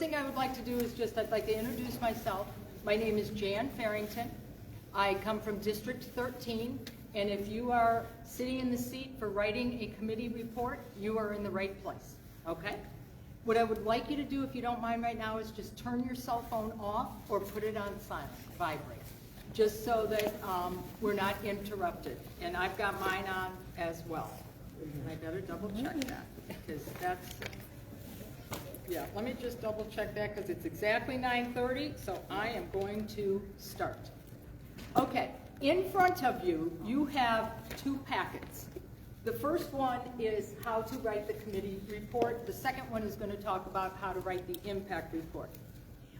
thing I would like to do is I'd like to introduce myself. My name is Jan Farrington. I come from District 13, and if you are sitting in the seat for writing a committee report, you are in the right place, okay? What I would like you to do, if you don't mind right now, is just turn your cell phone off or put it on silent, vibrate, just so that we're not interrupted. And I've got mine on as well. And I better double check that, because that's, yeah, let me just double check that, because it's exactly 9:30, so I am going to start. Okay, in front of you, you have two packets. The first one is how to write the committee report. The second one is going to talk about how to write the impact report.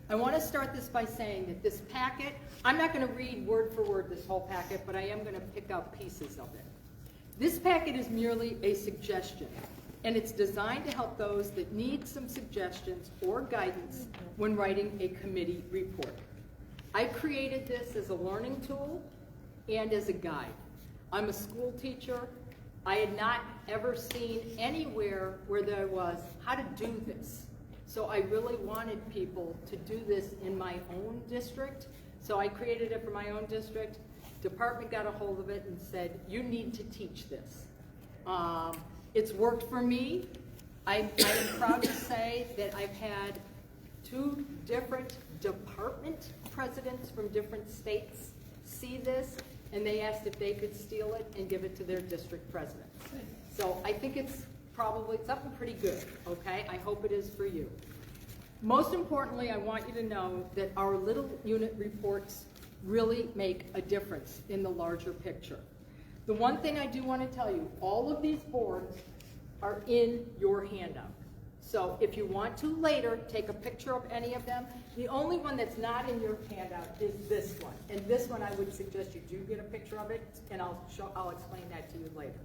I want to start this by saying that this packet, I'm not going to read word for word this whole packet, but I am going to pick out pieces of it. This packet is merely a suggestion, and it's designed to help those that need some suggestions or guidance when writing a committee report. I created this as a learning tool and as a guide. I'm a school teacher. I had not ever seen anywhere where there was how to do this. So I really wanted people to do this in my own district. So I created it for my own district. Department got a hold of it and said, you need to teach this. It's worked for me. I am proud to say that I've had 2 different department presidents from different states see this, and they asked if they could steal it and give it to their district presidents. So I think it's probably something pretty good, okay? I hope it is for you. Most importantly, I want you to know that our little unit reports really make a difference in the larger picture. The one thing I do want to tell you, all of these boards are in your handout. So if you want to later take a picture of any of them, the only one that's not in your handout is this one. And this one I would suggest you do get a picture of it, and I'll explain that to you later.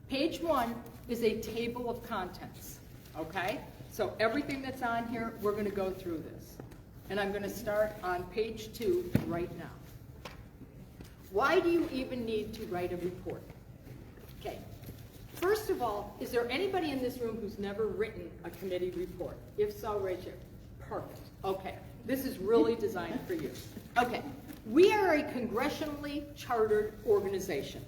Page 1 is a table of contents, okay? So everything that's on here, we're going to go through this. And I'm going to start on page 2 right now. Why do you even need to write a report? Okay. First of all, is there anybody in this room who's never written a committee report? If so, raise your hand. Perfect. Okay. This is really designed for you. Okay. We are a congressionally chartered organization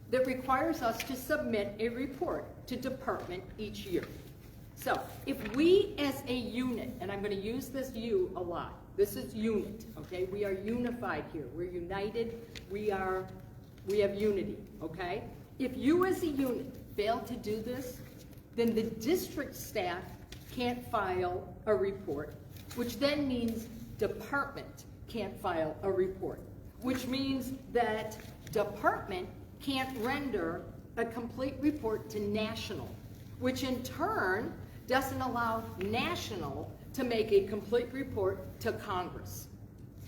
that requires us to submit a report to department each year. So if we as a unit, and I'm going to use this "you" a lot, this is unit, okay? We are unified here. We're united. We have unity, okay? If you as a unit fail to do this, then the district staff can't file a report, which then means department can't file a report, which means that department can't render a complete report to national, which in turn doesn't allow national to make a complete report to Congress,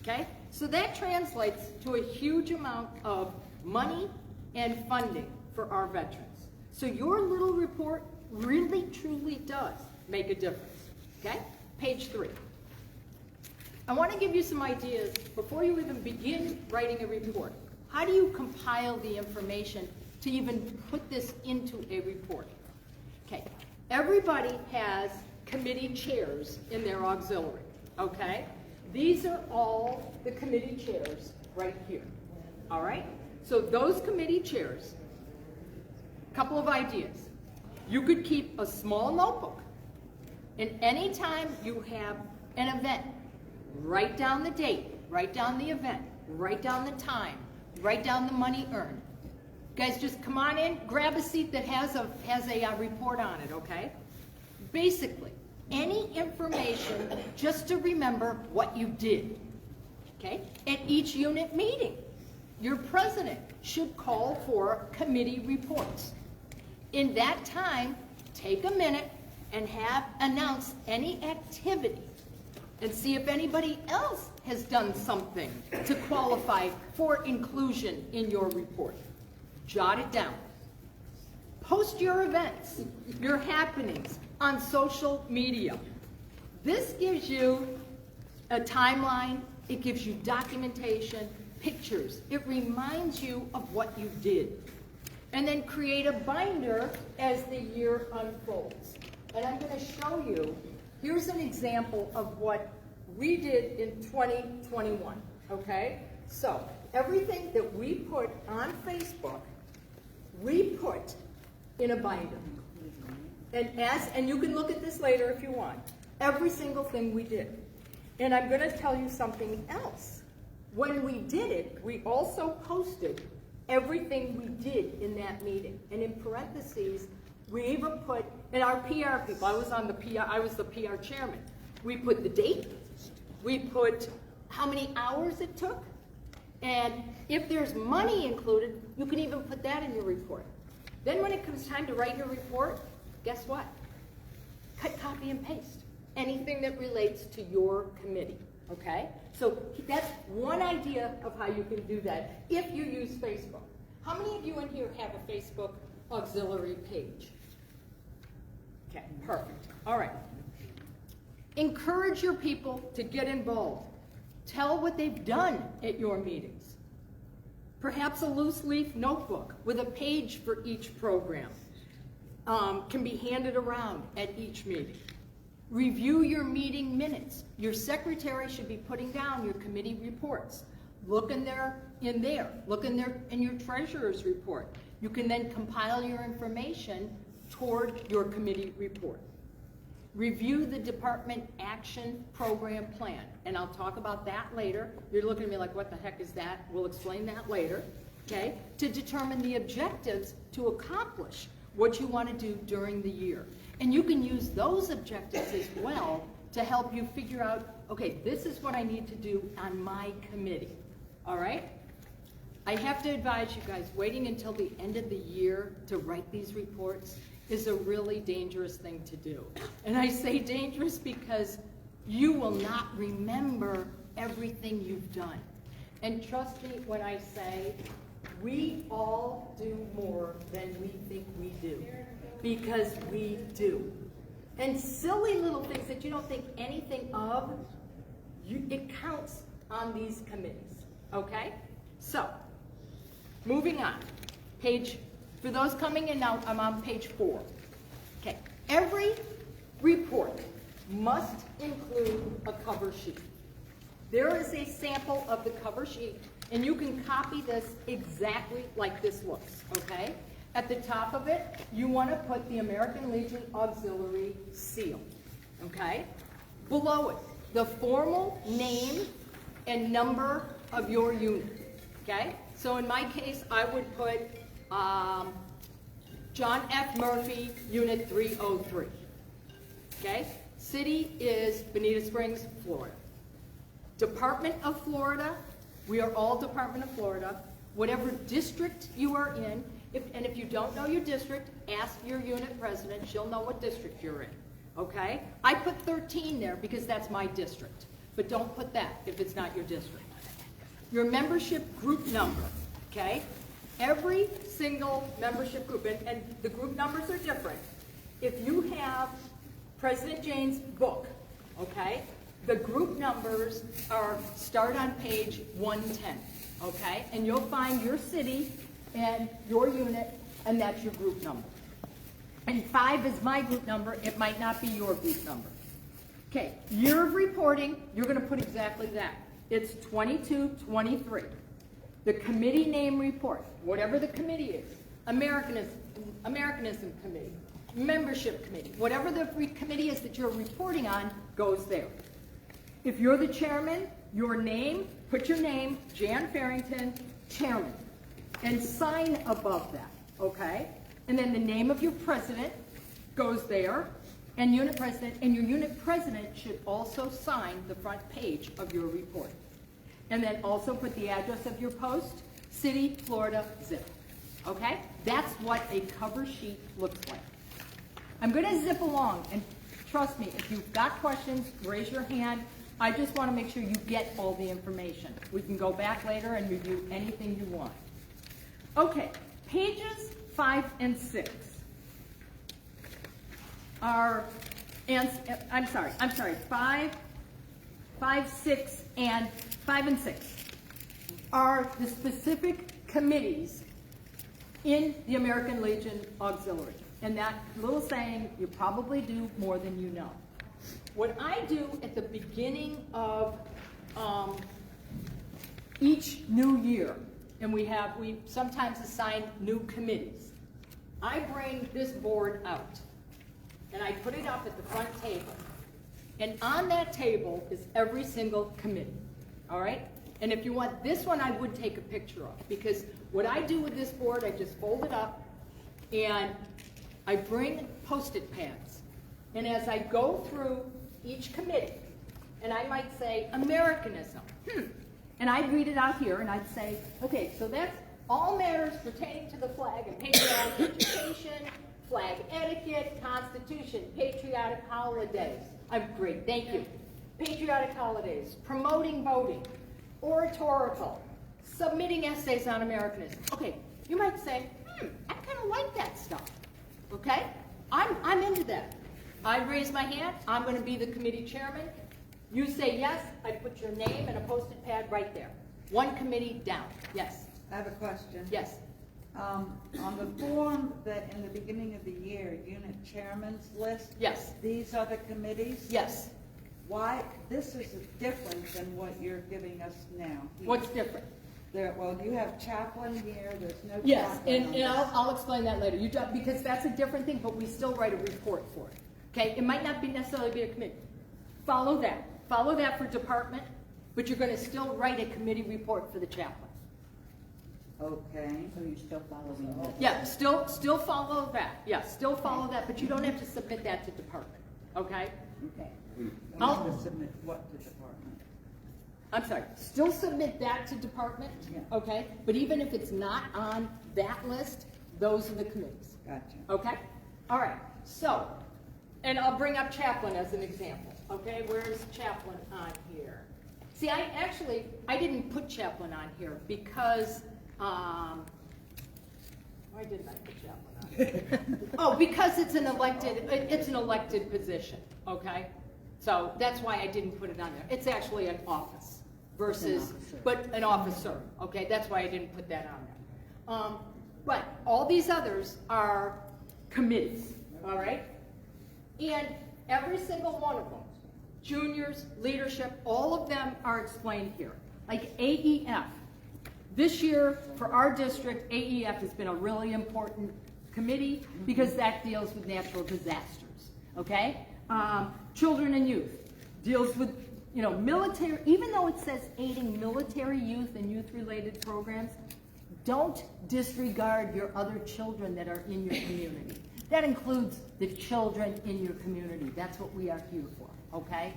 okay? So that translates to a huge amount of money and funding for our veterans. So your little report really, truly does make a difference, okay? Page 3. I want to give you some ideas before you even begin writing a report. How do you compile the information to even put this into a report? Okay, everybody has committee chairs in their auxiliary, okay? These are all the committee chairs right here, all right? So those committee chairs, a couple of ideas. You could keep a small notebook, and anytime you have an event, write down the date, write down the event, write down the time, write down the money earned. Guys, just come on in, grab a seat that has a report on it, okay? Basically, any information just to remember what you did, okay? At each unit meeting, your president should call for committee reports. In that time, take a minute and announce any activity and see if anybody else has done something to qualify for inclusion in your report. Jot it down. Post your events, your happenings on social media. This gives you a timeline, it gives you documentation, pictures. It reminds you of what you did. And then create a binder as the year unfolds. And I'm going to show you Here's an example of what we did in 2021, okay? So everything that we put on Facebook, we put in a binder. And you can look at this later if you want. Every single thing we did. And I'm going to tell you something else. When we did it, we also posted everything we did in that meeting. And in parentheses, we even put, and our PR people, I was the PR chairman. We put the date, we put how many hours it took, and if there's money included, you can even put that in your report. Then when it comes time to write your report, guess what? Cut, copy, and paste. Anything that relates to your committee, okay? So that's one idea of how you can do that if you use Facebook. How many of you in here have a Facebook auxiliary page? Okay, perfect. All right. Encourage your people to get involved. Tell what they've done at your meetings. Perhaps a loose leaf notebook with a page for each program can be handed around at each meeting. Review your meeting minutes. Your secretary should be putting down your committee reports. Look in there. Look in your treasurer's report. You can then compile your information toward your committee report. Review the department action program plan, and I'll talk about that later. You're looking at me like, what the heck is that? We'll explain that later, okay? To determine the objectives to accomplish what you want to do during the year. And you can use those objectives as well to help you figure out, okay, this is what I need to do on my committee, all right? I have to advise you guys, waiting until the end of the year to write these reports is a really dangerous thing to do. And I say dangerous because you will not remember everything you've done. And trust me when I say, we all do more than we think we do, because we do. And silly little things that you don't think anything of, it counts on these committees, okay? So, moving on, for those coming in now, I'm on page 4. Okay, every report must include a cover sheet. There is a sample of the cover sheet, and you can copy this exactly like this looks, okay? At the top of it, you want to put the American Legion Auxiliary seal, okay? Below it, the formal name and number of your unit, okay? So in my case, I would put John F. Murphy, Unit 303. Okay? City is Bonita Springs, Florida. Department of Florida, we are all Department of Florida. Whatever district you are in, if you don't know your district, ask your unit president. She'll know what district you're in. Okay? I put 13 there because that's my district. But don't put that if it's not your district. Your membership group number. Okay? Every single membership group, and the group numbers are different. If you have President Jane's book, okay, the group numbers start on page 110, okay? And you'll find your city and your unit, and that's your group number. And 5 is my group number. It might not be your group number. Okay, year of reporting, you're going to put exactly that. It's 22-23. The committee name report, whatever the committee is, Americanism Committee, Membership Committee, whatever the committee is that you're reporting on goes there. If you're the chairman, your name, put your name, Jan Farrington, chairman, and sign above that, okay? And then the name of your president goes there, and unit president, and your unit president should also sign the front page of your report. And then also put the address of your post, city, Florida, zip. Okay? That's what a cover sheet looks like. I'm going to zip along, and trust me, if you've got questions, raise your hand. I just want to make sure you get all the information. We can go back later and review anything you want. Okay, pages 5 and 6 are, I'm sorry, 5, 6, and 5 and 6 are the specific committees in the American Legion Auxiliary. And that little saying, you probably do more than you know. what I do at the beginning of each new year, and we sometimes assign new committees, I bring this board out, and I put it up at the front table. And on that table is every single committee, all right? And if you want this one, I would take a picture of, because what I do with this board, I just fold it up, and I bring Post-it pads. And as I go through each committee, and I might say, Americanism, and I'd read it out here, and I'd say, okay, so that's all matters pertaining to the flag and patriotic education, flag etiquette, Constitution, patriotic holidays. I'm great, thank you. Patriotic holidays, promoting voting, oratorical, submitting essays on Americanism. Okay, you might say, I kind of like that stuff, okay? I'm into that. I raise my hand, I'm going to be the committee chairman. You say yes, I put your name and a Post-it pad right there. One committee down. Yes? I have a question. Yes. On the form that in the beginning of the year, unit chairman's list. Yes. These are the committees? Yes. Why? This is different than what you're giving us now. What's different? Well, you have chaplain here, there's no yes, chaplain. and I'll explain that later. Because that's a different thing, but we still write a report for it. Okay? It might not necessarily be a committee. Follow that. Follow that for department, but you're going to still write a committee report for the chaplain. Okay. So you're still following that? Yeah, still follow that. Yeah, still follow that, but you don't have to submit that to department. Okay? Okay. I'll to submit what to department? I'm sorry. Still submit that to department. Yeah. Okay? But even if it's not on that list, those are the committees. Gotcha. Okay? All right. So, and I'll bring up chaplain as an example. Okay? Where's chaplain on here? See, I didn't put chaplain on here because why didn't I put chaplain on here? Oh, because it's an elected position. Okay? So that's why I didn't put it on there. It's actually an office versus, an officer. Okay? That's why I didn't put that on there. But all these others are committees. All right? And every single one of them, juniors, leadership, all of them are explained here. Like AEF. This year, for our district, AEF has been a really important committee because that deals with natural disasters, okay? Children and youth deals with, military, even though it says aiding military youth and youth-related programs, don't disregard your other children that are in your community. That includes the children in your community. That's what we are here for, okay?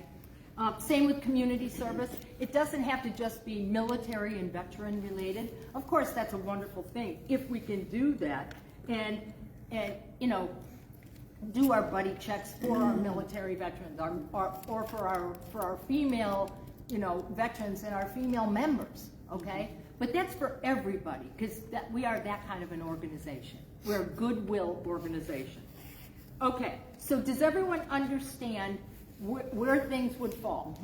Same with community service. It doesn't have to just be military and veteran related. Of course, that's a wonderful thing if we can do that and do our buddy checks for our military veterans or for our female, veterans and our female members, okay? But that's for everybody because we are that kind of an organization. We're a goodwill organization. Okay, so does everyone understand where things would fall?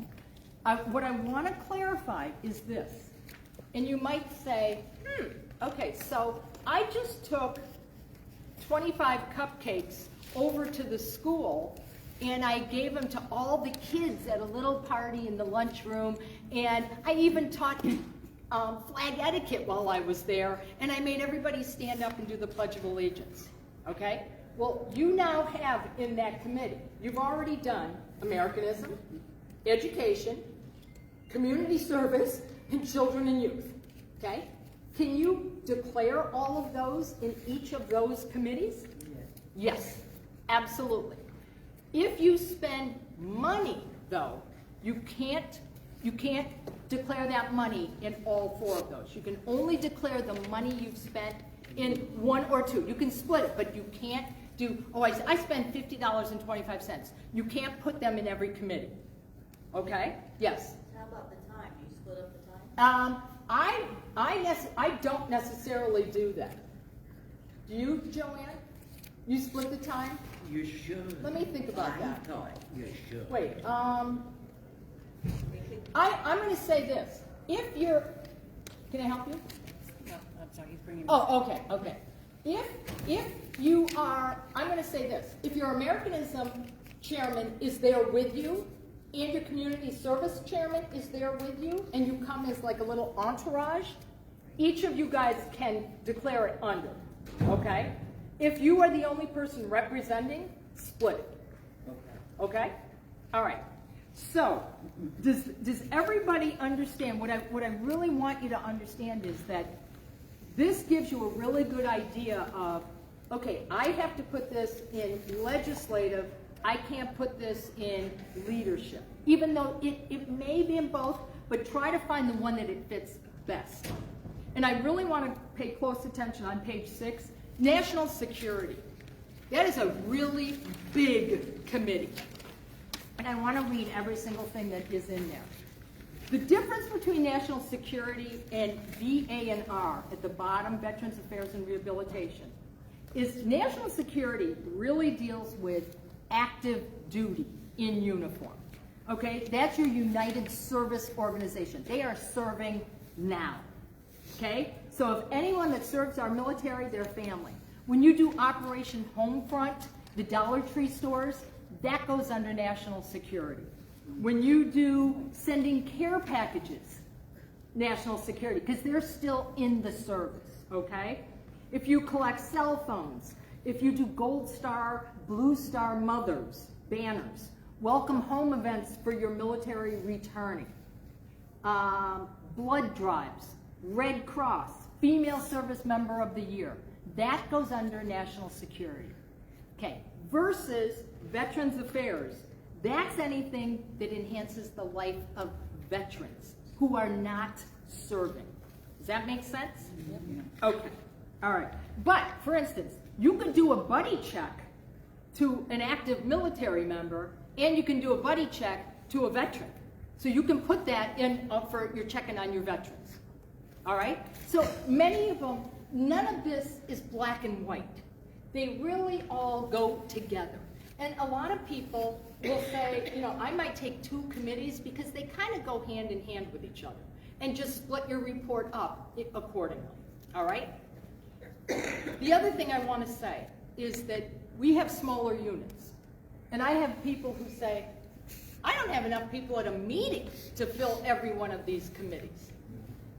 What I want to clarify is this. And you might say, okay, so I just took 25 cupcakes over to the school and I gave them to all the kids at a little party in the lunchroom, and I even taught flag etiquette while I was there, and I made everybody stand up and do the Pledge of Allegiance, okay? Well, you now have in that committee, you've already done Americanism, education, community service, and children and youth, okay? Can you declare all of those in each of those committees? Yes, absolutely. If you spend money, though, you can't declare that money in all 4 of those. You can only declare the money you've spent in 1 or 2. You can split it, but you can't do, I spent $50.25. You can't put them in every committee. Okay? Yes? How about the time? Do you split up the time? I don't necessarily do that. Do you, Joanne? You split the time? You should. Let me think about that. No, you should. Wait, I'm going to say this. If you're, can I help you? No, I'm sorry, he's bringing. Oh, okay. If you are, I'm going to say this. If your Americanism chairman is there with you, and your community service chairman is there with you, and you come as like a little entourage, each of you guys can declare it under, okay? If you are the only person representing, split it, okay? All right. So, does everybody understand? What I really want you to understand is that this gives you a really good idea of, okay, I have to put this in legislative, I can't put this in leadership. Even though it may be in both, but try to find the one that it fits best. And I really want to pay close attention on page 6, national security. That is a really big committee. And I want to read every single thing that is in there. The difference between national security and VA&R at the bottom, Veterans Affairs and Rehabilitation, is national security really deals with active duty in uniform. Okay, that's your United Service Organization. They are serving now. Okay, so if anyone that serves our military, their family. When you do Operation Homefront, the Dollar Tree stores, that goes under national security. When you do sending care packages, national security, because they're still in the service, okay? If you collect cell phones, if you do Gold Star, Blue Star Mothers, banners, welcome home events for your military returning, blood drives, Red Cross, Female Service Member of the Year, that goes under national security. Okay, versus Veterans Affairs, that's anything that enhances the life of veterans who are not serving. Does that make sense? Okay, all right. But, for instance, you could do a buddy check to an active military member, and you can do a buddy check to a veteran. So you can put that in for your checking on your veterans. All right? So many of them, none of this is black and white. They really all go together. And a lot of people will say, you know, I might take 2 committees because they kind of go hand in hand with each other, and just split your report up accordingly. All right? The other thing I want to say is that we have smaller units. And I have people who say, I don't have enough people at a meeting to fill every one of these committees.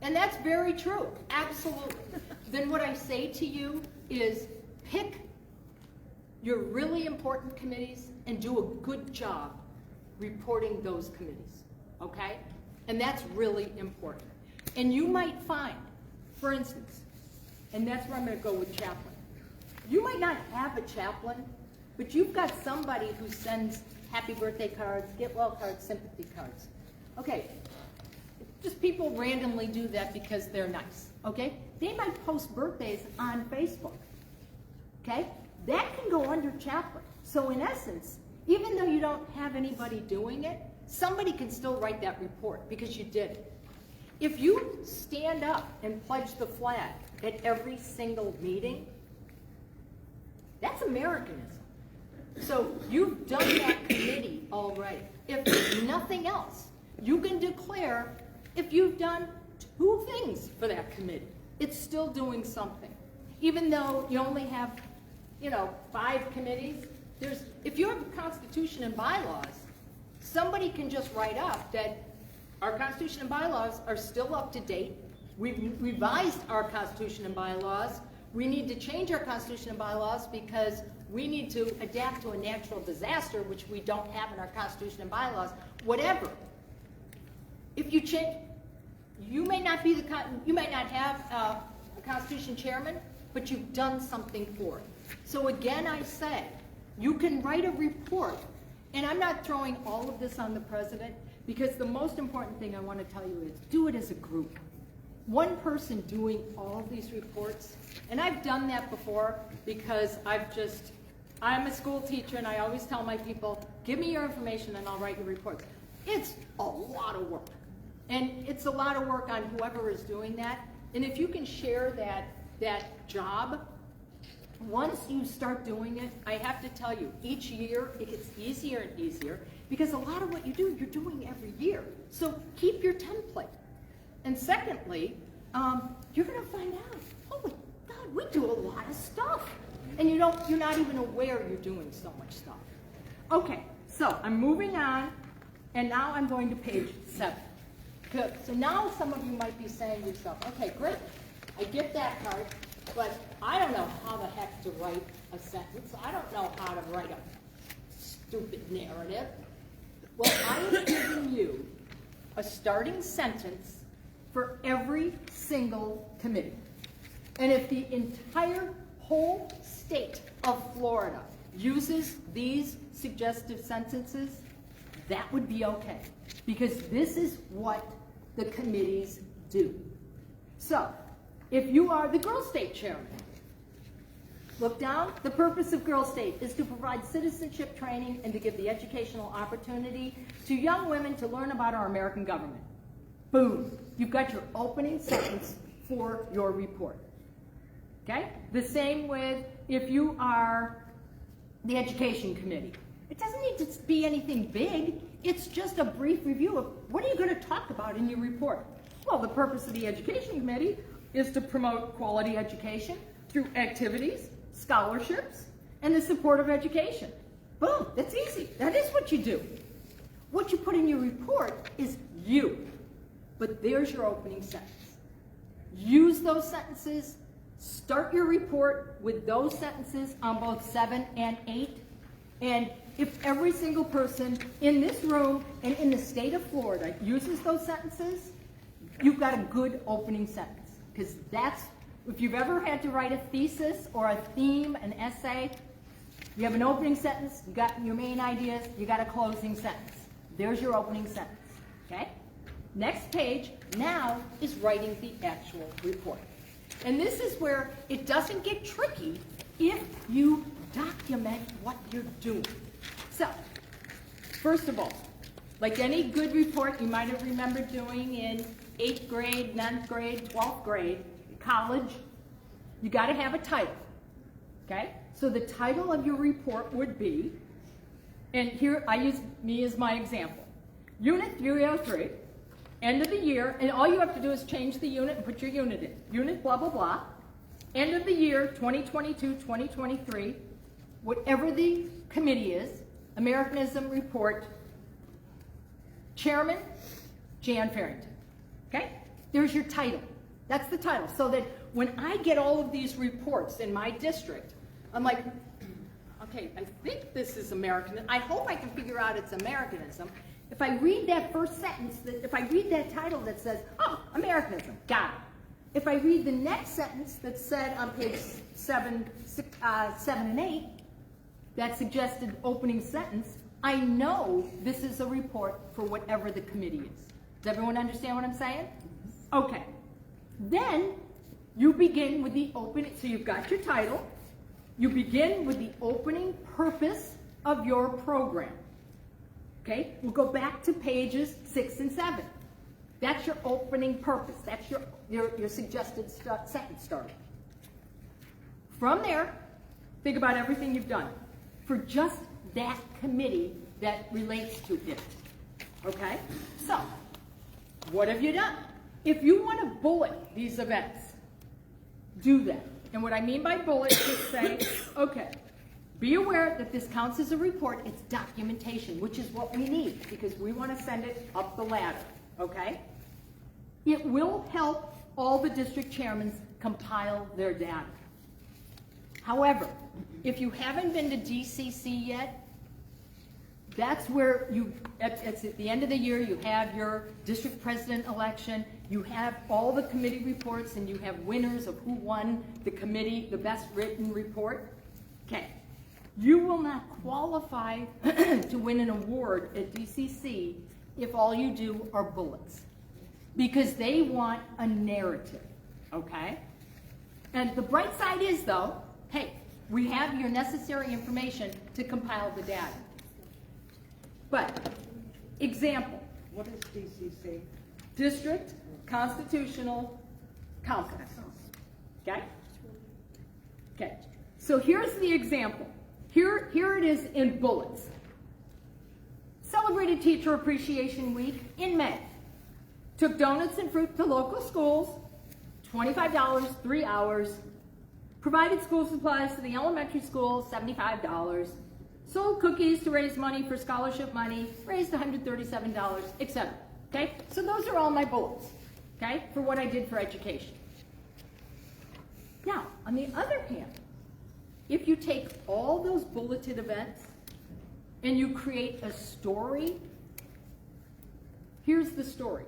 And that's very true, absolutely. Then what I say to you is pick your really important committees and do a good job reporting those committees, okay? And that's really important. And you might find, for instance, and that's where I'm going to go with chaplain. You might not have a chaplain, but you've got somebody who sends happy birthday cards, get well cards, sympathy cards. Okay, just people randomly do that because they're nice, okay? They might post birthdays on Facebook, okay? That can go under chaplain. So in essence, even though you don't have anybody doing it, somebody can still write that report because you did it. If you stand up and pledge the flag at every single meeting, that's Americanism. So you've done that committee already. If nothing else, you can declare if you've done 2 things for that committee, it's still doing something. Even though you only have, 5 committees, if you have a constitution and bylaws, somebody can just write up that our constitution and bylaws are still up to date. We've revised our constitution and bylaws. We need to change our constitution and bylaws because we need to adapt to a natural disaster, which we don't have in our constitution and bylaws. Whatever. If you change, you may not have a constitution chairman, but you've done something for it. So again, I say, you can write a report, and I'm not throwing all of this on the president, because the most important thing I want to tell you is do it as a group. One person doing all these reports, and I've done that before because I'm a school teacher, and I always tell my people, give me your information and I'll write your reports. It's a lot of work, and it's a lot of work on whoever is doing that, and if you can share that job, once you start doing it, I have to tell you, each year it gets easier and easier because a lot of what you do, you're doing every year. So keep your template. And secondly, you're going to find out, holy God, we do a lot of stuff. And you're not even aware you're doing so much stuff. Okay, So I'm moving on, and now I'm going to page 7. Good. So now some of you might be saying to yourself, okay, great, I get that part, but I don't know how the heck to write a sentence. I don't know how to write a stupid narrative. Well, I am giving you a starting sentence for every single committee. And if the entire whole state of Florida uses these suggestive sentences, that would be okay. Because this is what the committees do. So, if you are the Girl State chairman, look down. The purpose of Girl State is to provide citizenship training and to give the educational opportunity to young women to learn about our American government. Boom. You've got your opening sentence for your report. Okay? The same with if you are the Education Committee. It doesn't need to be anything big. It's just a brief review of what are you going to talk about in your report. Well, the purpose of the Education Committee is to promote quality education through activities, scholarships, and the support of education. Boom, that's easy. That is what you do. What you put in your report is you. But there's your opening sentence. Use those sentences. Start your report with those sentences on both 7 and 8. And if every single person in this room and in the state of Florida uses those sentences, you've got a good opening sentence. Because that's, if you've ever had to write a thesis or a theme, an essay, you have an opening sentence, you got your main ideas, you got a closing sentence. There's your opening sentence, okay? Next page now is writing the actual report. And this is where it doesn't get tricky if you document what you're doing. So, first of all, like any good report you might have remembered doing in 8th grade, 9th grade, 12th grade, college, you got to have a title, okay? So the title of your report would be, and here I use me as my example, Unit 303, end of the year, and all you have to do is change the unit and put your unit in. Unit blah, blah, blah. End of the year, 2022, 2023, whatever the committee is, Americanism Report, Chairman, Jan Farrington. Okay? There's your title. That's the title. So that when I get all of these reports in my district, I'm like, okay, I think this is American. I hope I can figure out it's Americanism. If I read that first sentence, if I read that title that says, oh, Americanism, got it. If I read the next sentence that's said on page 7 and 8, that suggested opening sentence, I know this is a report for whatever the committee is. Does everyone understand what I'm saying? Okay. Then you begin with the opening, so you've got your title. You begin with the opening purpose of your program. Okay? We'll go back to pages 6 and 7. That's your opening purpose. That's your suggested sentence starter. From there, think about everything you've done for just that committee that relates to it. Okay? So, what have you done? If you want to bullet these events, do that. And what I mean by bullet is say, okay, be aware that this counts as a report. It's documentation, which is what we need because we want to send it up the ladder. Okay? It will help all the district chairmen compile their data. However, if you haven't been to DCC yet, that's where it's at the end of the year, you have your district president election, you have all the committee reports, and you have winners of who won the committee, the best written report. Okay. You will not qualify to win an award at DCC if all you do are bullets. Because they want a narrative, okay? And the bright side is, though, hey, we have your necessary information to compile the data. But, example. What is DCC? District Constitutional Council. Okay? Okay. So here's the example. Here it is in bullets. Celebrated Teacher Appreciation Week in May. Took donuts and fruit to local schools, $25, 3 hours. Provided school supplies to the elementary school, $75. sold cookies to raise money for scholarship money, raised $137, etc. Okay, so those are all my bullets, okay, for what I did for education. Now, on the other hand, if you take all those bulleted events and you create a story, here's the story.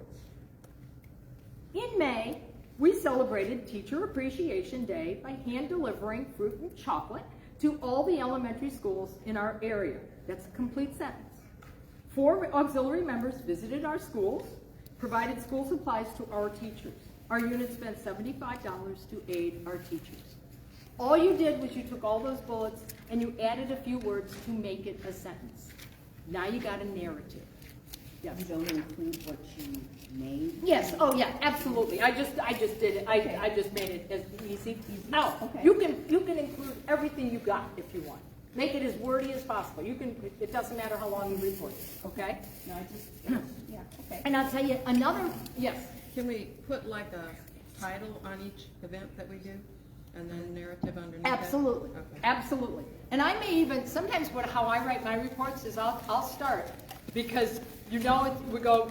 In May, we celebrated Teacher Appreciation Day by hand-delivering fruit and chocolate to all the elementary schools in our area. That's a complete sentence. 4 auxiliary members visited our schools, provided school supplies to our teachers. Our unit spent $75 to aid our teachers. All you did was you took all those bullets and you added a few words to make it a sentence. Now you got a narrative. Yes. You don't include what you made? Yes, oh yeah, absolutely. I just did it. I just made it as easy. Now, Okay. you can include everything you got if you want. Make it as wordy as possible. It doesn't matter how long you report it, okay? No, I just, yeah, okay. And I'll tell you another, yes. Can we put like a title on each event that we do, and then narrative underneath that? Absolutely, Okay. absolutely. And I may even, sometimes how I write my reports is I'll start, because we go,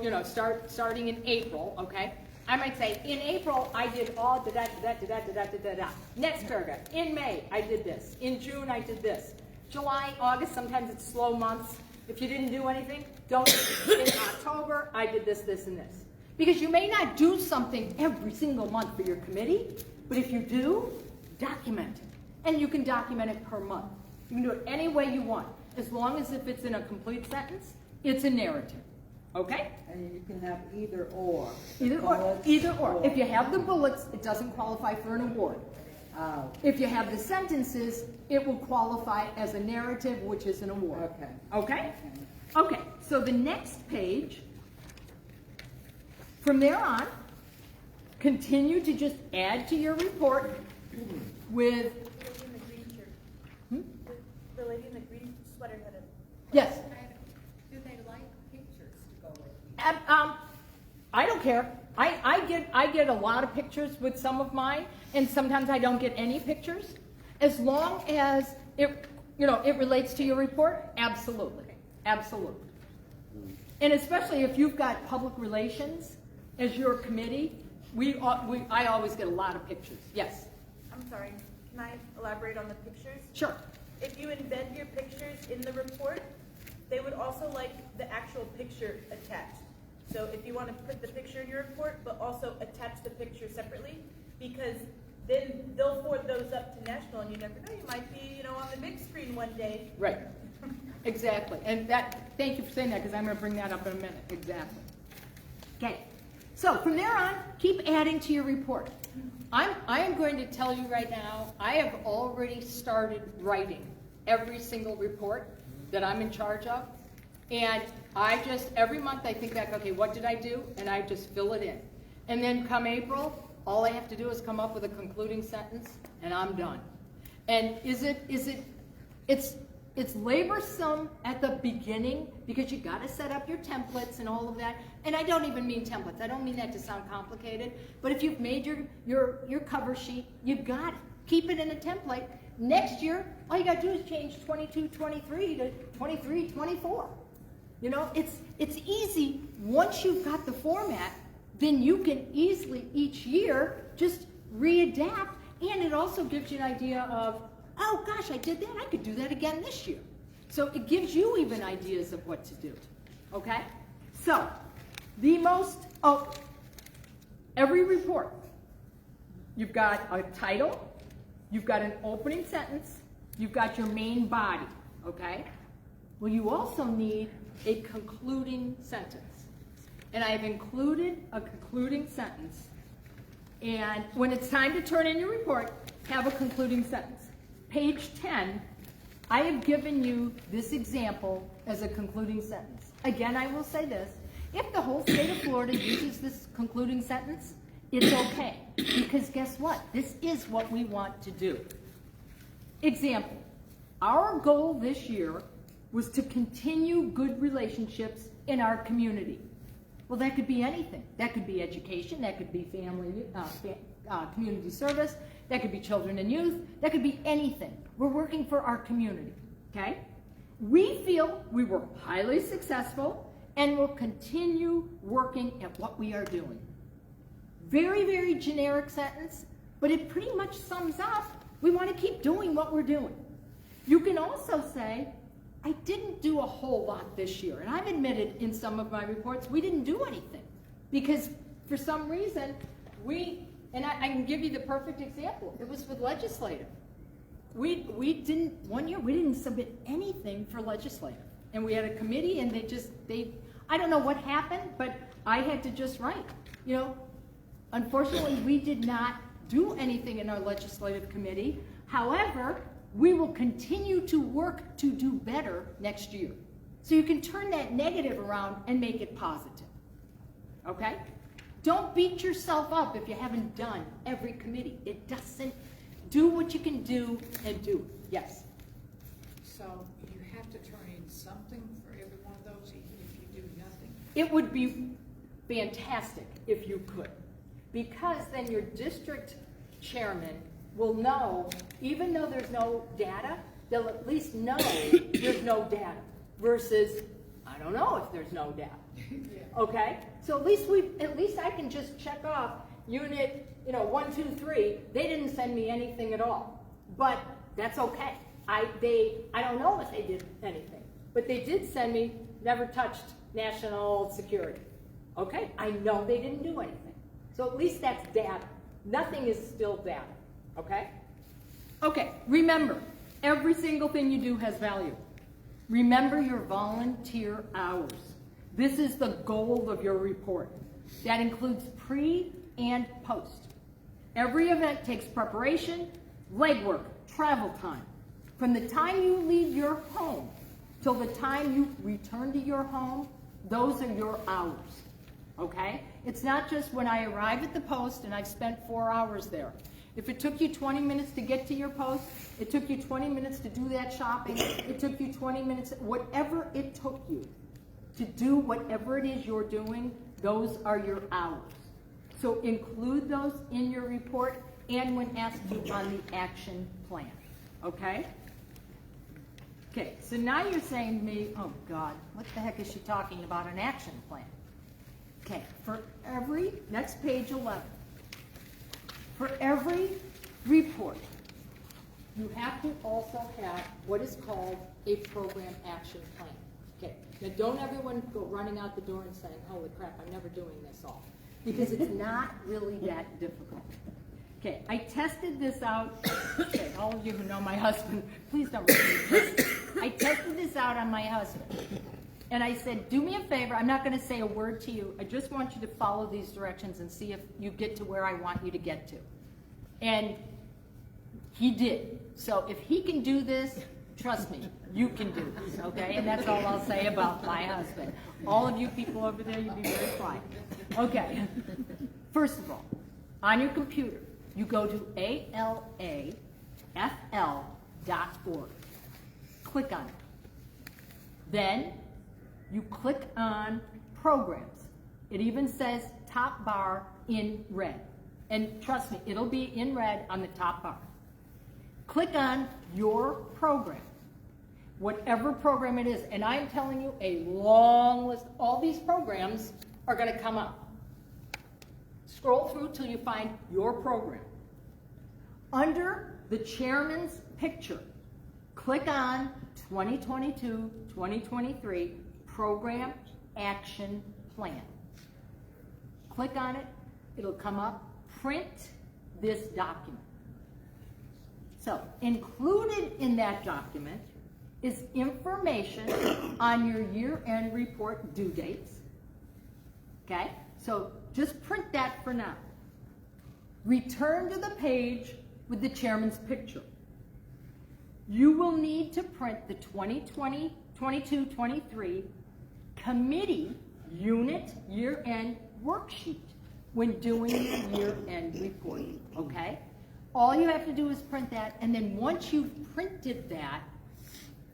starting in April, okay? I might say, in April, I did all da-da-da-da-da-da-da-da-da. Next paragraph, in May, I did this. In June, I did this. July, August, sometimes it's slow months. If you didn't do anything, don't. In October, I did this, this, and this. Because you may not do something every single month for your committee, but if you do, document it. And you can document it per month. You can do it any way you want. As long as if it's in a complete sentence, it's a narrative. Okay? And you can have either or. Either or. Bullets Either or. If you have the bullets, it doesn't qualify for an award. Oh, If you have the sentences, it will qualify as a narrative, which is an award. okay. Okay? Okay, so the next page, from there on, continue to just add to your report with, The lady in the green shirt. Hmm? The lady in the green sweater had a. yes, Do they like pictures to go with? I don't care. I get a lot of pictures with some of mine, and sometimes I don't get any pictures. As long as it relates to your report, absolutely, absolutely. And especially if you've got public relations as your committee, I always get a lot of pictures. Yes, I'm sorry, can I elaborate on the pictures? sure. If you embed your pictures in the report, they would also like the actual picture attached. So if you want to put the picture in your report, but also attach the picture separately, because then they'll forward those up to national, and you never know, you might be, on the big screen one day. Right. Exactly. And thank you for saying that, because I'm going to bring that up in a minute. Exactly. Okay. So from there on, keep adding to your report. I am going to tell you right now, I have already started writing every single report that I'm in charge of. And every month I think back, okay, what did I do? And I just fill it in. And then come April, all I have to do is come up with a concluding sentence, and I'm done. And it's laborsome at the beginning, because you got to set up your templates and all of that. And I don't even mean templates. I don't mean that to sound complicated. But if you've made your cover sheet, you've got it. Keep it in a template. Next year, all you got to do is change 22-23 to 23-24. It's easy. Once you've got the format, then you can easily each year just readapt, and it also gives you an idea of, oh gosh, I did that, I could do that again this year. So it gives you even ideas of what to do, okay? So, every report, you've got a title, you've got an opening sentence, you've got your main body, okay? Well, you also need a concluding sentence. And I've included a concluding sentence. And when it's time to turn in your report, have a concluding sentence. Page 10, I have given you this example as a concluding sentence. Again, I will say this. If the whole state of Florida uses this concluding sentence, it's okay. Because guess what? This is what we want to do. Example, our goal this year was to continue good relationships in our community. Well, that could be anything. That could be education, that could be family, community service, that could be children and youth, that could be anything. We're working for our community, okay? We feel we were highly successful and will continue working at what we are doing. Very, very generic sentence, but it pretty much sums up, we want to keep doing what we're doing. You can also say, I didn't do a whole lot this year, and I've admitted in some of my reports we didn't do anything because for some reason and I can give you the perfect example. It was with legislative. One year we didn't submit anything for legislative, and we had a committee, and I don't know what happened, but I had to just write. You know, unfortunately, we did not do anything in our legislative committee. However, we will continue to work to do better next year. So you can turn that negative around and make it positive. Okay? Don't beat yourself up if you haven't done every committee. It doesn't. Do what you can do and do it. Yes? So you have to turn in something for every one of those, even if you do nothing. It would be fantastic if you could, because then your district chairman will know, even though there's no data, they'll at least know there's no data versus, I don't know if there's no data. Okay? So at least I can just check off unit, 1, 2, 3. They didn't send me anything at all, but that's okay. I don't know if they did anything, but they did send me never touched national security. Okay? I know they didn't do anything. So at least that's data. Nothing is still data. Okay? Okay, remember, every single thing you do has value. Remember your volunteer hours. This is the goal of your report. That includes pre and post. Every event takes preparation, legwork, travel time. From the time you leave your home till the time you return to your home, those are your hours. Okay? It's not just when I arrive at the post and I've spent 4 hours there. If it took you 20 minutes to get to your post, it took you 20 minutes to do that shopping, it took you 20 minutes, whatever it took you to do whatever it is you're doing, those are your hours. So include those in your report and when asked to on the action plan. Okay? Okay, so now you're saying to me, oh God, what the heck is she talking about, an action plan? Okay, for every, next page 11, for every report, you have to also have what is called a program action plan. Okay, now don't everyone go running out the door and saying, holy crap, I'm never doing this all. Because it's not really that difficult. Okay, I tested this out. Okay, all of you who know my husband, please don't repeat this. I tested this out on my husband. And I said, do me a favor, I'm not going to say a word to you. I just want you to follow these directions and see if you get to where I want you to get to. And he did. So if he can do this, trust me, you can do this, okay? And that's all I'll say about my husband. All of you people over there, you be very quiet. Okay. First of all, on your computer, you go to alafl.org. Click on it. Then you click on programs. It even says top bar in red. And trust me, it'll be in red on the top bar. Click on your program, whatever program it is. And I'm telling you, a long list, all these programs are going to come up. Scroll through till you find your program. Under the chairman's picture, click on 2022-2023 Program Action Plan. Click on it, it'll come up. Print this document. So, included in that document is information on your year-end report due dates. Okay? So, just print that for now. Return to the page with the chairman's picture. You will need to print the 2020-22-23 committee unit year-end worksheet when doing your year-end report, okay? All you have to do is print that, and then once you've printed that,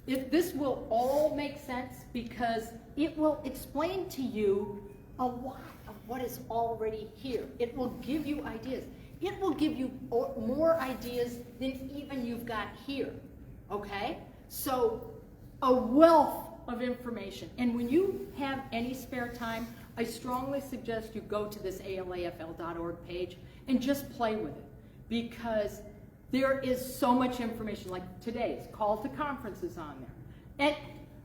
this will all make sense because it will explain to you a lot of what is already here. It will give you ideas. It will give you more ideas than even you've got here, okay? So a wealth of information. And when you have any spare time, I strongly suggest you go to this alafl.org page and just play with it, because there is so much information. Like today's call to conferences on there. And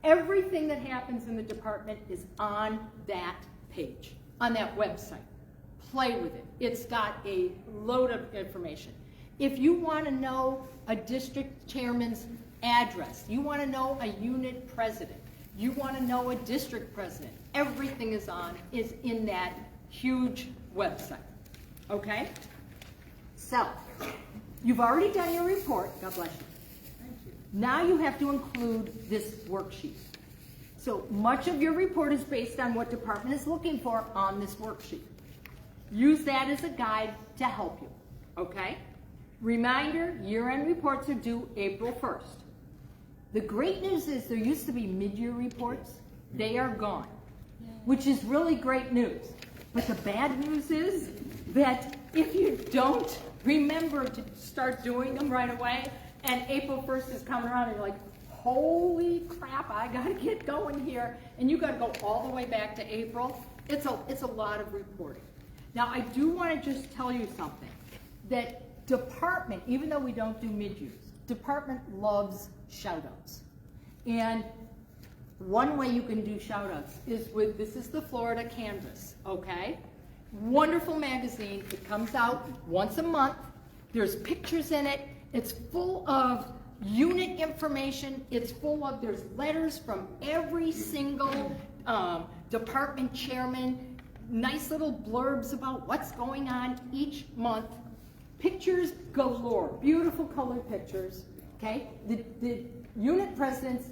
everything that happens in the department is on that page, on that website. Play with it. It's got a load of information. If you want to know a district chairman's address, you want to know a unit president, you want to know a district president, everything is in that huge website. Okay? So, you've already done your report. God bless you. Thank you. Now you have to include this worksheet. So much of your report is based on what department is looking for on this worksheet. Use that as a guide to help you, okay? Reminder, year-end reports are due April 1st. The great news is there used to be mid-year reports. They are gone, which is really great news. But the bad news is that if you don't remember to start doing them right away, and April 1st is coming around, and you're like, holy crap, I gotta get going here, and you gotta go all the way back to April, it's a lot of reporting. Now, I do want to just tell you something, that department, even though we don't do mid-years, department loves shout-outs. And one way you can do shout-outs is with, this is the Florida Canvas, okay? Wonderful magazine. It comes out once a month. There's pictures in it. It's full of unit information. It's full of, there's letters from every single department chairman, nice little blurbs about what's going on each month. Pictures galore, beautiful colored pictures, okay? The unit presidents,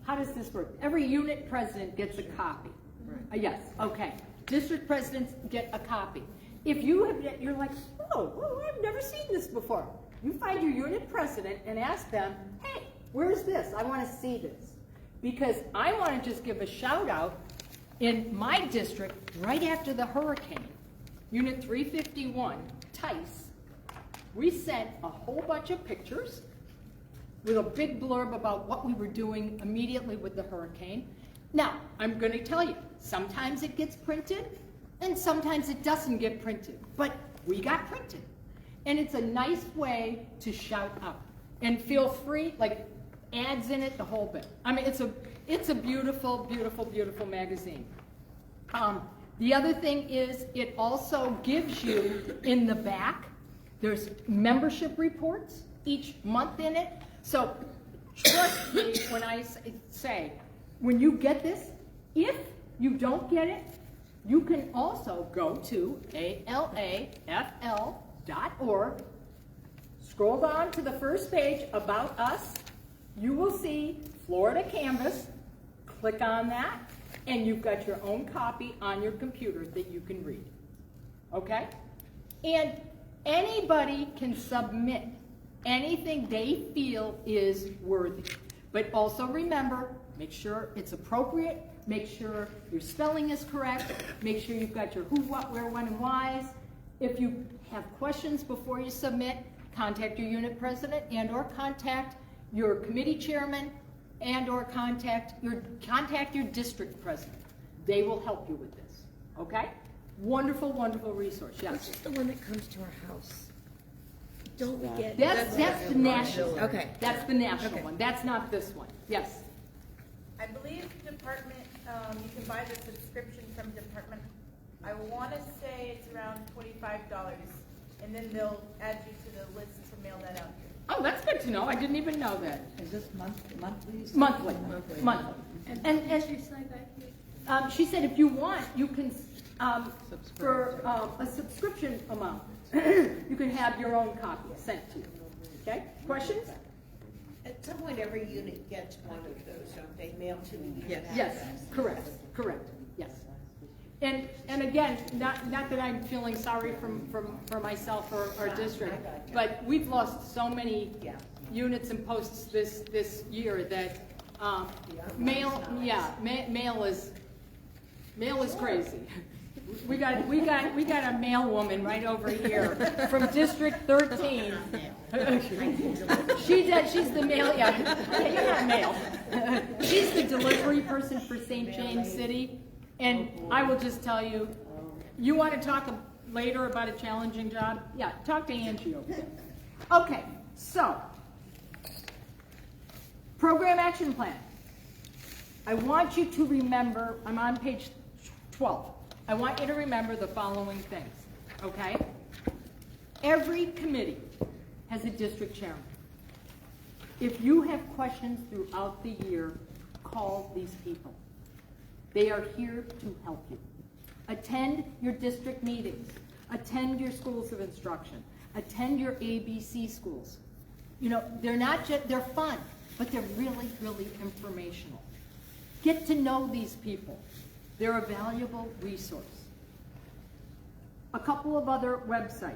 how does this work? Every unit president gets a copy. Right. Yes, okay. District presidents get a copy. If you have, you're like, oh, I've never seen this before. You find your unit president and ask them, hey, where's this? I want to see this. Because I want to just give a shout out in my district right after the hurricane, Unit 351, Tice, we sent a whole bunch of pictures with a big blurb about what we were doing immediately with the hurricane. Now, I'm going to tell you, sometimes it gets printed and sometimes it doesn't get printed, but we got printed. And it's a nice way to shout out. And feel free, like ads in it, the whole bit. I mean, it's a beautiful, beautiful, beautiful magazine. The other thing is it also gives you in the back, there's membership reports each month in it. So trust me when I say, when you get this, if you don't get it, you can also go to alafl.org, scroll down to the first page, About Us. You will see Florida Canvas. Click on that, and you've got your own copy on your computer that you can read. Okay? And anybody can submit anything they feel is worthy. But also remember, make sure it's appropriate, make sure your spelling is correct, make sure you've got your who, what, where, when, and whys. If you have questions before you submit, contact your unit president and or contact your committee chairman and or contact your district president. They will help you with this, okay? Wonderful, wonderful resource, yes. Which is the one that comes to our house? Don't we get? That's the national. Okay. That's the national one. That's not this one. Yes. I believe department, you can buy the subscription from department. I want to say it's around $25, and then they'll add you to the list to mail that out here. Oh, that's good to know. I didn't even know that. Is this monthly? Monthly. And she said if you want, you can, for a subscription amount, you can have your own copy sent to you. Okay? Questions? At some point, every unit gets one of those, don't they, mail to the unit? Yes, correct, yes. And again, not that I'm feeling sorry for myself or our district, but we've lost so many units and posts this year that mail is crazy. We got a mail woman right over here from District 13. She's the mail, yeah, you're not mail. She's the delivery person for St. James City. And I will just tell you, you want to talk later about a challenging job? Yeah, talk to Angie over there. Okay, so, program action plan. I want you to remember, I'm on page 12. I want you to remember the following things, okay? Every committee has a district chairman. If you have questions throughout the year, call these people. They are here to help you. Attend your district meetings. Attend your schools of instruction. Attend your ABC schools. You know, they're not just, they're fun, but they're really, really informational. Get to know these people. They're a valuable resource. A couple of other websites.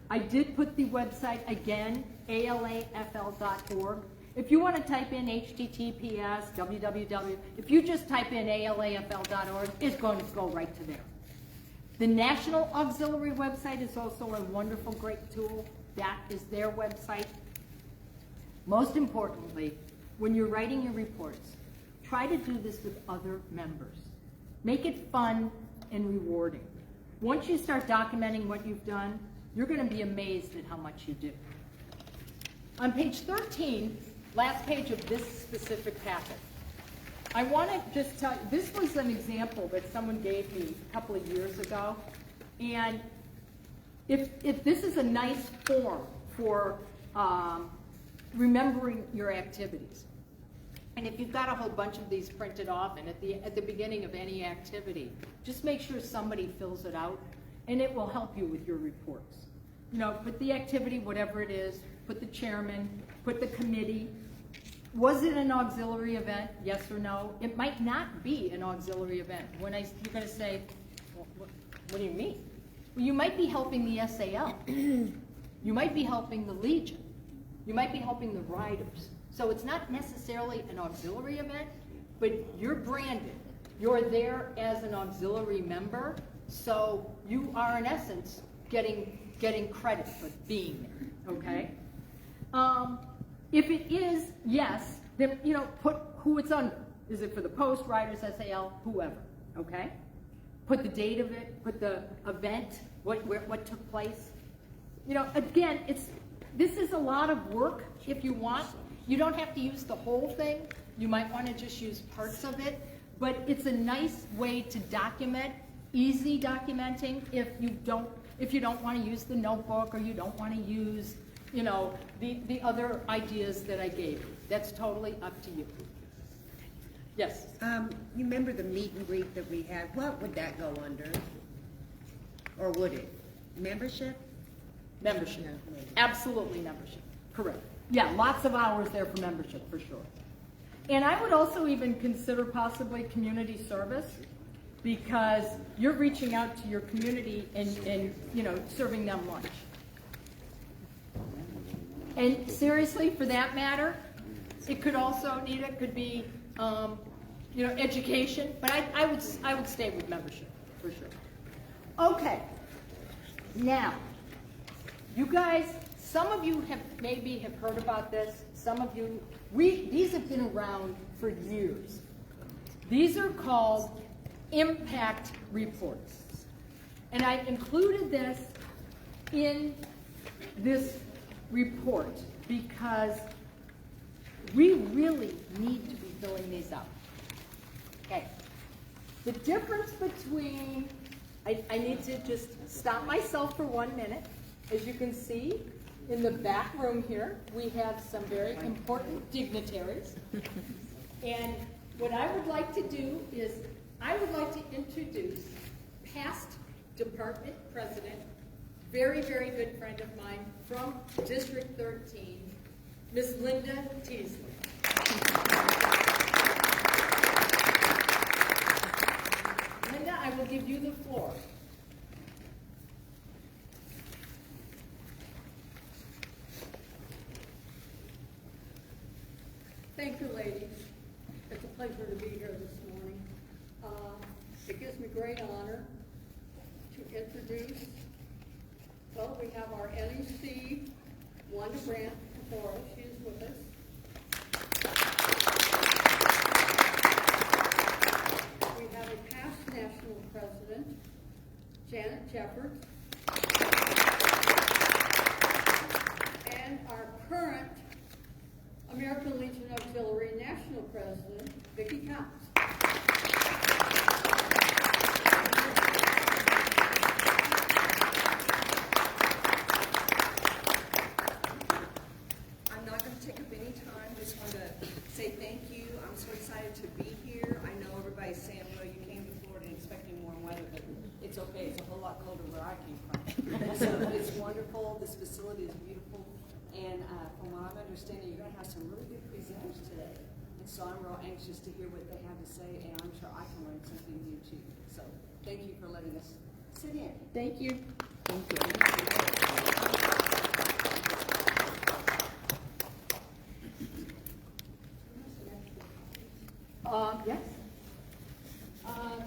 I did put the website again, alafl.org. If you want to type in https, www, if you just type in alafl.org, it's going to go right to there. The National Auxiliary website is also a wonderful, great tool. That is their website. Most importantly, when you're writing your reports, try to do this with other members. Make it fun and rewarding. Once you start documenting what you've done, you're going to be amazed at how much you do. On page 13, last page of this specific packet, I want to just tell you, this was an example that someone gave me a couple of years ago, and if this is a nice form for remembering your activities. And if you've got a whole bunch of these printed off, and at the beginning of any activity, just make sure somebody fills it out, and it will help you with your reports. You know, put the activity, whatever it is, put the chairman, put the committee. Was it an auxiliary event? Yes or no? It might not be an auxiliary event. You're going to say, well, what do you mean? Well, you might be helping the SAL. You might be helping the Legion. You might be helping the Riders. So it's not necessarily an auxiliary event, but you're branded. You're there as an auxiliary member, so you are in essence getting credit for being there, okay? If it is yes, then put who it's under. Is it for the Post, Riders, SAL, whoever, okay? Put the date of it, put the event, what took place. Again, this is a lot of work if you want. You don't have to use the whole thing. You might want to just use parts of it, but it's a nice way to document, easy documenting if you don't want to use the notebook or you don't want to use, the other ideas that I gave you. That's totally up to you. Yes? You remember the meet and greet that we had? What would that go under? Or would it? Membership? Membership. Yeah. Absolutely membership. Correct. Yeah, lots of hours there for membership, for sure. And I would also even consider possibly community service, because you're reaching out to your community and serving them lunch. And seriously, for that matter, it could also, Nita, could be, education, but I would stay with membership, for sure. Okay, now, you guys, some of you maybe have heard about this. Some of you, these have been around for years. These are called impact reports. And I included this in this report because we really need to be filling these out. Okay. The difference between, I need to just stop myself for 1 minute. As you can see, in the back room here, we have some very important dignitaries. And what I would like to do is, I would like to introduce past department president, very, very good friend of mine from District 13, Ms. Linda Teasley. Linda, I will give you the floor. Thank you, ladies. It's a pleasure to be here this morning. It gives me great honor introduce, well, we have our NEC, Wanda Brandt, before us. She is with us. We have a past national president, Janet Jeffords, and our current American Legion Auxiliary National President, Vicki Counts. I'm not going to take up any time. Just want to say thank you. I'm so excited to be here. I know everybody's saying, well, you came to Florida expecting warm weather, but it's okay. It's a whole lot colder where I came from. So it's wonderful. This facility is beautiful. And from what I'm understanding, you're going to have some really good presenters today. And so I'm real anxious to hear what they have to say, and I'm sure I can learn something new too. So thank you for letting us sit in. Thank you. Thank you. Yes?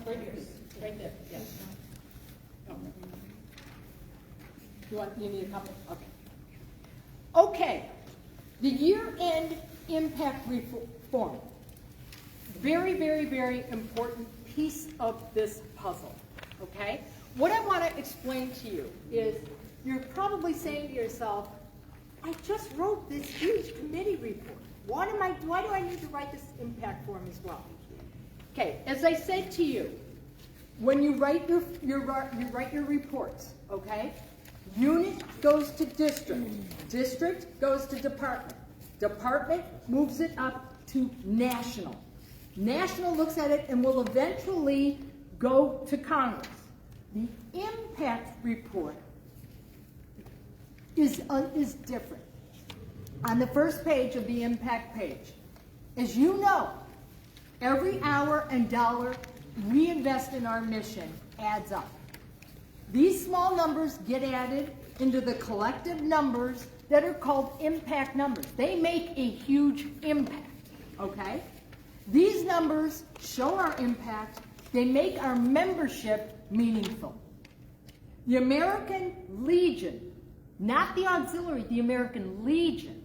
Right here, right there, yes. You need a couple? Okay. Okay, the year-end impact reform. Very, very, very important piece of this puzzle, okay? What I want to explain to you is you're probably saying to yourself, I just wrote this huge committee report. Why do I need to write this impact form as well? Okay, as I said to you, when you write your reports, okay? Unit goes to district. District goes to department. Department moves it up to national. National looks at it and will eventually go to Congress. The impact report is different. On the first page of the impact page, as you know, every hour and dollar we invest in our mission adds up. These small numbers get added into the collective numbers that are called impact numbers. They make a huge impact, okay? These numbers show our impact. They make our membership meaningful. The American Legion, not the auxiliary, the American Legion,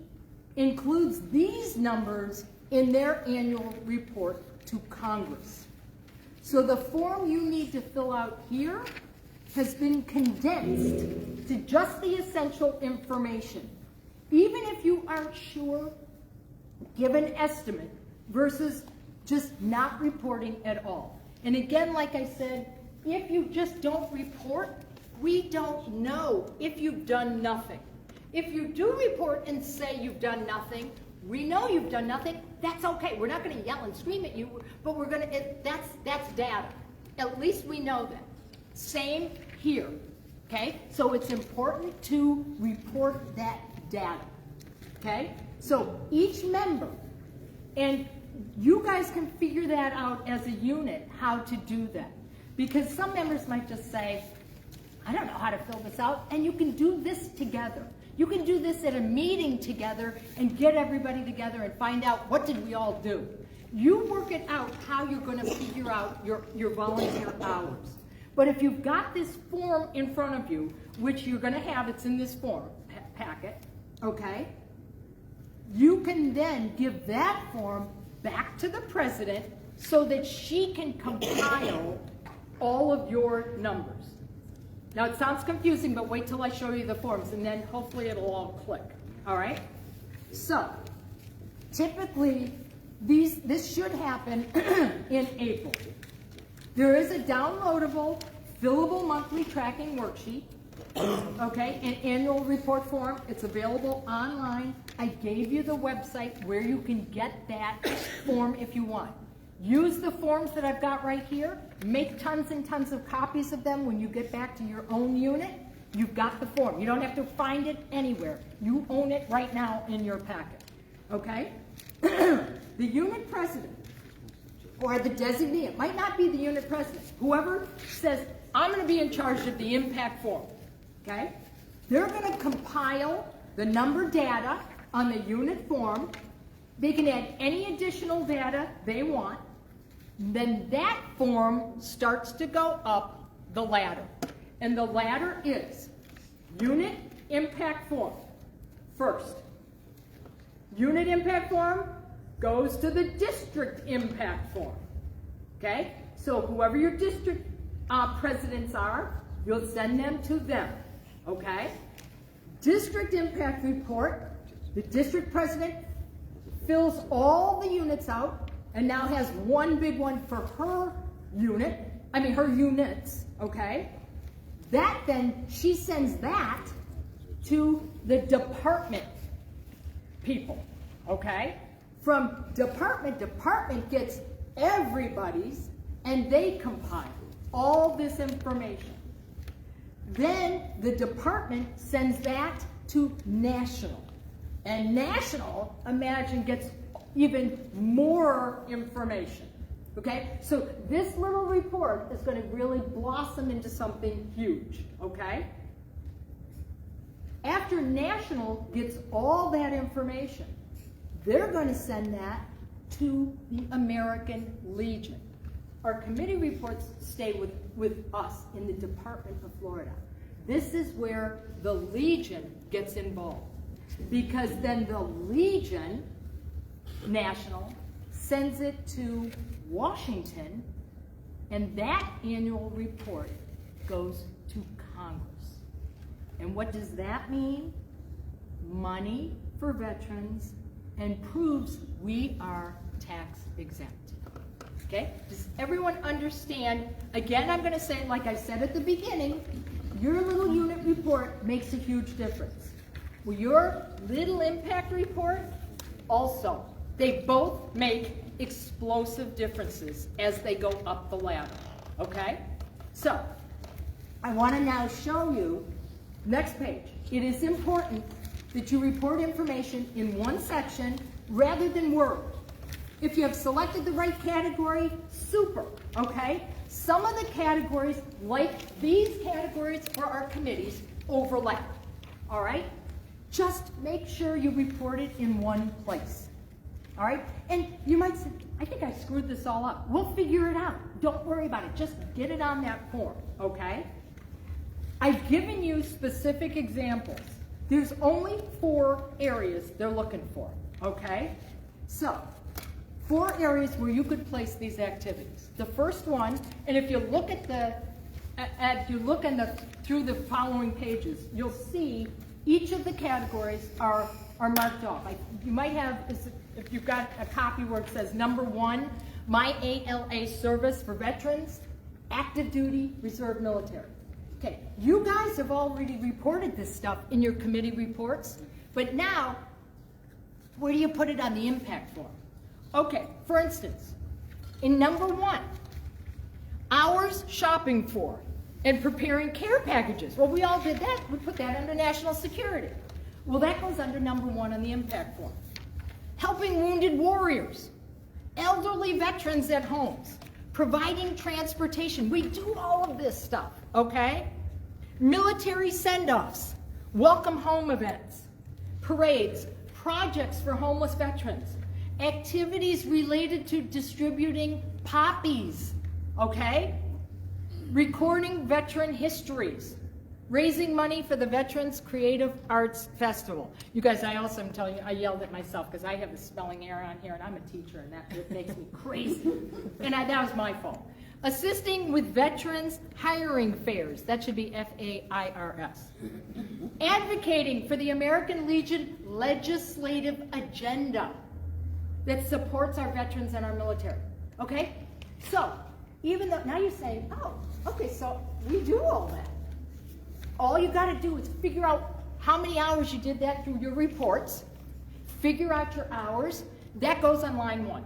includes these numbers in their annual report to Congress. So the form you need to fill out here has been condensed to just the essential information. Even if you aren't sure, give an estimate versus just not reporting at all. And again, like I said, if you just don't report, we don't know if you've done nothing. If you do report and say you've done nothing, we know you've done nothing. That's okay. We're not going to yell and scream at you, but we're going to. That's data. At least we know that. Same here. Okay. So it's important to report that data. Okay. So each member, and you guys can figure that out as a unit how to do that, because some members might just say, I don't know how to fill this out, and you can do this together. You can do this at a meeting together and get everybody together and find out what did we all do. You work it out how you're going to figure out your volunteer hours. But if you've got this form in front of you, which you're going to have, it's in this form packet, okay? You can then give that form back to the president so that she can compile all of your numbers. Now, it sounds confusing, but wait till I show you the forms, and then hopefully it'll all click, all right? So, typically, this should happen in April. There is a downloadable, fillable monthly tracking worksheet, okay, an annual report form. It's available online. I gave you the website where you can get that form if you want. Use the forms that I've got right here. Make tons and tons of copies of them when you get back to your own unit. You've got the form. You don't have to find it anywhere. You own it right now in your packet. Okay? The unit president or the designee, it might not be the unit president, whoever says, I'm going to be in charge of the impact form. Okay? They're going to compile the number data on the unit form. They can add any additional data they want. Then that form starts to go up the ladder. And the ladder is unit impact form first. Unit impact form goes to the district impact form. Okay? So whoever your district presidents are, you'll send them to them. Okay? District impact report, the district president fills all the units out and now has one big one for her unit, her units, okay? That then, she sends that to the department people, okay? From department gets everybody's, and they compile all this information. Then the department sends that to national. And national, imagine, gets even more information. Okay? So this little report is going to really blossom into something huge. Okay? After national gets all that information, they're going to send that to the American Legion. Our committee reports stay with us in the Department of Florida. This is where the Legion gets involved. Because then the Legion, national, sends it to Washington, and that annual report goes to Congress. And what does that mean? Money for veterans, and proves we are tax exempt. Okay? Does everyone understand? Again, I'm going to say, like I said at the beginning, your little unit report makes a huge difference. Well, your little impact report, also, they both make explosive differences as they go up the ladder. Okay? So, I want to now show you, next page. It is important that you report information in one section rather than Word. If you have selected the right category, super, okay? Some of the categories, like these categories for our committees, overlap, all right? Just make sure you report it in one place, all right? And you might say, I think I screwed this all up. We'll figure it out. Don't worry about it. Just get it on that form, okay? I've given you specific examples. There's only 4 areas they're looking for, okay? So, 4 areas where you could place these activities. The first one, and if you look at through the following pages, you'll see each of the categories are marked off. You might have, if you've got a copy where it says number 1, my ALA service for veterans, active duty, reserve military. Okay, you guys have already reported this stuff in your committee reports, but now, where do you put it on the impact form? Okay, for instance, in number 1, hours shopping for and preparing care packages. Well, we all did that. We put that under national security. Well, that goes under number 1 on the impact form. Helping wounded warriors, elderly veterans at homes, providing transportation. We do all of this stuff, okay? Military send-offs, welcome home events, parades, projects for homeless veterans, activities related to distributing poppies, okay? Recording veteran histories, raising money for the Veterans Creative Arts Festival. You guys, I also am telling you, I yelled at myself because I have a spelling error on here, and I'm a teacher, and that makes me crazy. And that was my fault. Assisting with veterans hiring fairs. That should be FAIRS. Advocating for the American Legion legislative agenda that supports our veterans and our military. Okay? So, even though, now you're saying, oh, okay, so we do all that. All you got to do is figure out how many hours you did that through your reports, figure out your hours. That goes on line 1.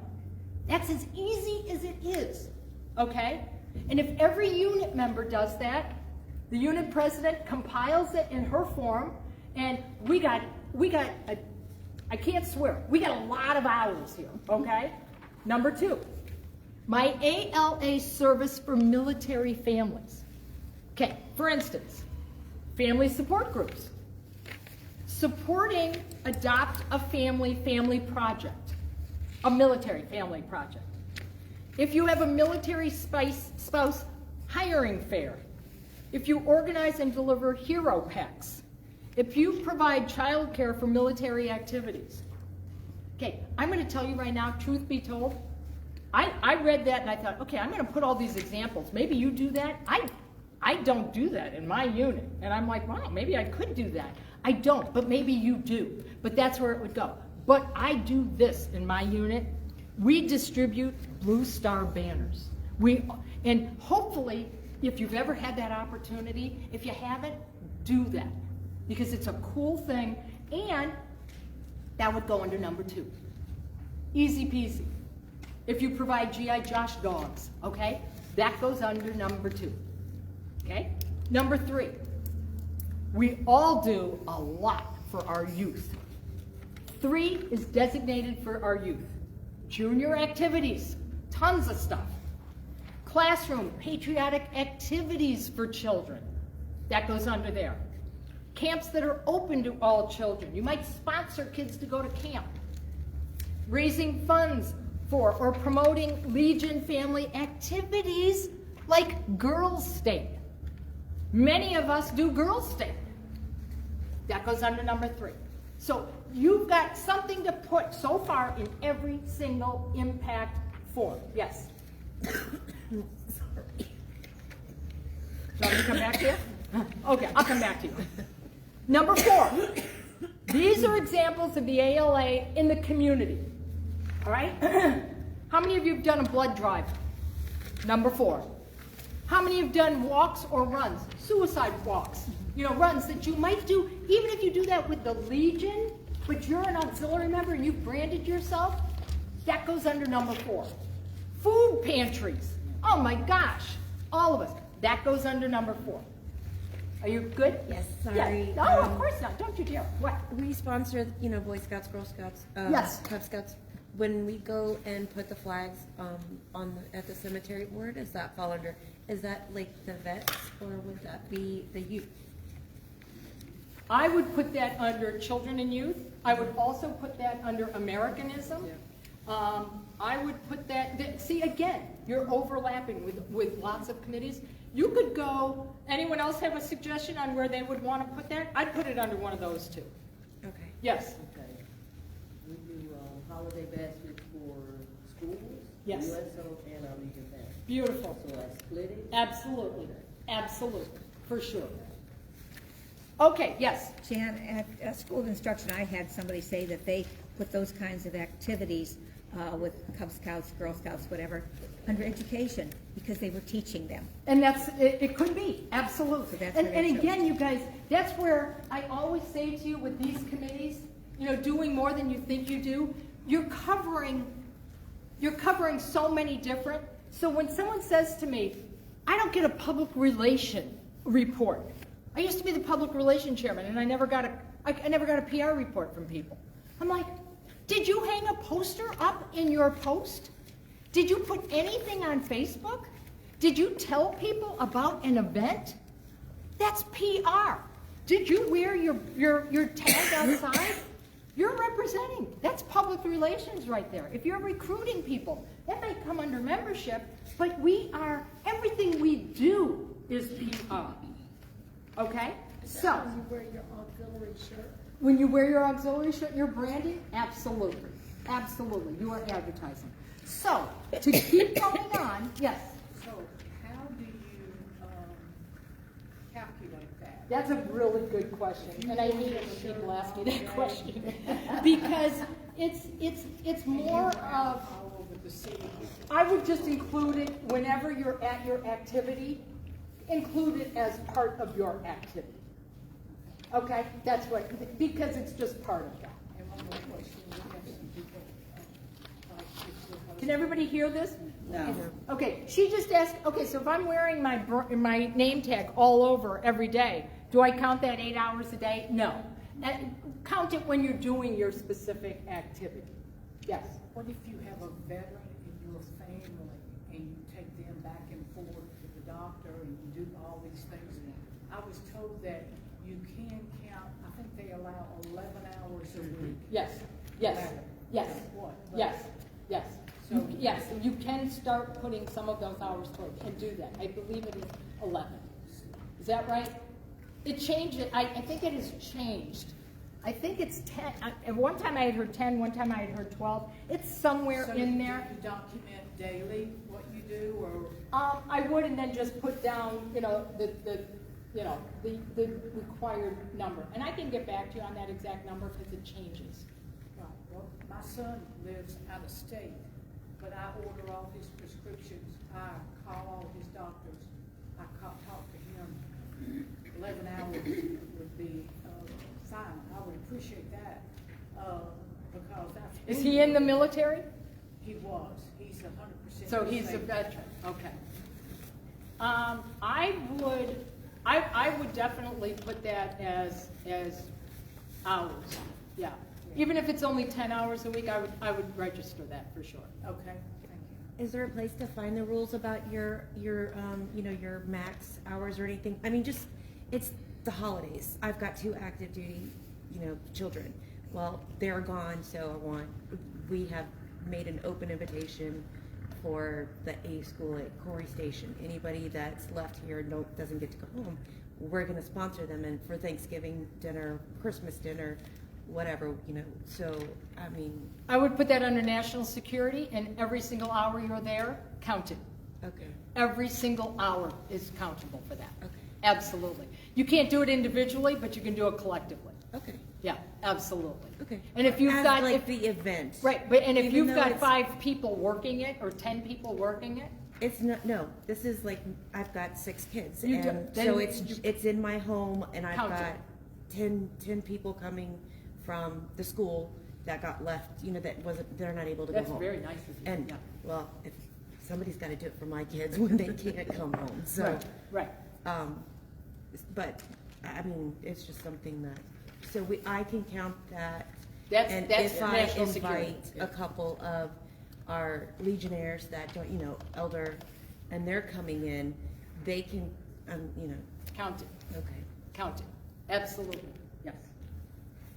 That's as easy as it is, okay? And if every unit member does that, the unit president compiles it in her form, and we got I can't swear, we got a lot of hours here, okay? Number 2, my ALA service for military families. Okay, for instance, family support groups. Supporting Adopt a Family project, a military family project. If you have a military spouse hiring fair, if you organize and deliver hero packs, if you provide childcare for military activities. Okay, I'm going to tell you right now, truth be told, I read that and I thought, okay, I'm going to put all these examples. Maybe you do that. I don't do that in my unit. And I'm like, wow, maybe I could do that. I don't, but maybe you do. But that's where it would go. But I do this in my unit. We distribute Blue Star banners. And hopefully, if you've ever had that opportunity, if you haven't, do that. Because it's a cool thing, and that would go under number 2. Easy peasy. If you provide G.I. Josh dogs, okay? That goes under number 2. Okay? Number 3. We all do a lot for our youth. 3 is designated for our youth. Junior activities, tons of stuff. Classroom, patriotic activities for children. That goes under there. Camps that are open to all children. You might sponsor kids to go to camp. Raising funds for or promoting Legion family activities like Girls Day. Many of us do Girls Day. That goes under number 3. So you've got something to put so far in every single impact form. Yes? Sorry. So you come back here? Okay, I'll come back to you. Number 4. These are examples of the ALA in the community. All right? How many of you have done a blood drive? Number 4. How many have done walks or runs? Suicide walks. You know, runs that you might do, even if you do that with the Legion, but you're an auxiliary member and you've branded yourself, that goes under number 4. Food pantries. Oh my gosh. All of us. That goes under number 4. Are you good? Yes, sorry. Yes. No, of course not. Don't you dare. What? We sponsor, Boy Scouts, Girl Scouts, Yes. Cub Scouts. When we go and put the flags at the cemetery, where does that fall under? Is that like the vets, or would that be the youth? I would put that under children and youth. I would also put that under Americanism. I would put that, see again, you're overlapping with lots of committees. You could go, anyone else have a suggestion on where they would want to put that? I'd put it under one of those 2. Okay. Yes? Okay. We do holiday baskets for schools, Yes. USO, and our Legion family. Beautiful. So I split it. Absolutely. Absolutely. For sure. Okay, yes. Jan, at school of instruction, I had somebody say that they put those kinds of activities with Cub Scouts, Girl Scouts, whatever, under education because they were teaching them. And it could be, absolutely. So that's and where they again, you guys, that's where I always say to you with these committees, doing more than you think you do, you're covering so many different. So when someone says to me, I don't get a public relation report. I used to be the public relation chairman, and I never got a PR report from people. I'm like, did you hang a poster up in your post? Did you put anything on Facebook? Did you tell people about an event? That's PR. Did you wear your tag outside? You're representing. That's public relations right there. If you're recruiting people, that may come under membership, but everything we do is PR. Okay? So, When you wear your auxiliary shirt. when you wear your auxiliary shirt, your branding, absolutely. Absolutely. You are advertising. So, to keep going on, yes? So how do you calculate that? That's a really good question, and I hate it when people ask me that question. Because it's more of, All over the city. I would just include it whenever you're at your activity, include it as part of your activity. Okay, that's what, because it's just part of that. And one more question, we have some people, Can everybody hear this? No. Okay, she just asked, okay, so if I'm wearing my name tag all over every day, do I count that 8 hours a day? No. Count it when you're doing your specific activity. Yes? What if you have a veteran in your family and you take them back and forth to the doctor and you do all these things? I was told that you can count, I think they allow 11 hours a week. Yes, yes, 11. yes, What? yes, yes. So- Yes, you can start putting some of those hours through and do that. I believe it is 11. Is that right? It changed, I think it has changed. I think it's 10, at one time I had heard 10, one time I had heard 12. It's somewhere So in do there. you document daily what you do, or? I would, and then just put down, the required number. And I can get back to you on that exact number because it changes. Right, well, my son lives out of state, but I order all his prescriptions, I call all his doctors, I talk to him. 11 hours would be fine, I would appreciate that, because that's. Is he in the military? He was, he's 100%. So he's a disabled. veteran, okay. I would definitely put that as hours, yeah. Even if it's only 10 hours a week, I would register that for sure. Okay, thank you. Is there a place to find the rules about your your max hours or anything? I mean, just, it's the holidays. I've got 2 active duty, children. Well, they're gone, so we have made an open invitation for the A school at Corey Station. Anybody that's left here and doesn't get to go home, we're gonna sponsor them, and for Thanksgiving dinner, Christmas dinner, whatever, so, I mean. I would put that under national security, and every single hour you're there, counted. Okay. Every single hour is countable for that. Okay. Absolutely. You can't do it individually, but you can do it collectively. Okay. Yeah, absolutely. Okay. And if you've As got like the event. right, but and if Even you've though got it's- 5 people working it or 10 people working it, It's not, no, this is like, I've got 6 kids, You do- and then so you- it's in my home, and I've Count it. got 10 people coming from the school that got left, they're not able to go that's home. very nice of you. And, yeah. well, if somebody's gotta do it for my kids when they can't come home, so. Right. But, I mean, it's just something that, so I can count that. That's And national if I security. invite a couple of our Legionnaires that don't, elder, and they're coming in, they can, Count it. okay. Count it. Absolutely. Yes.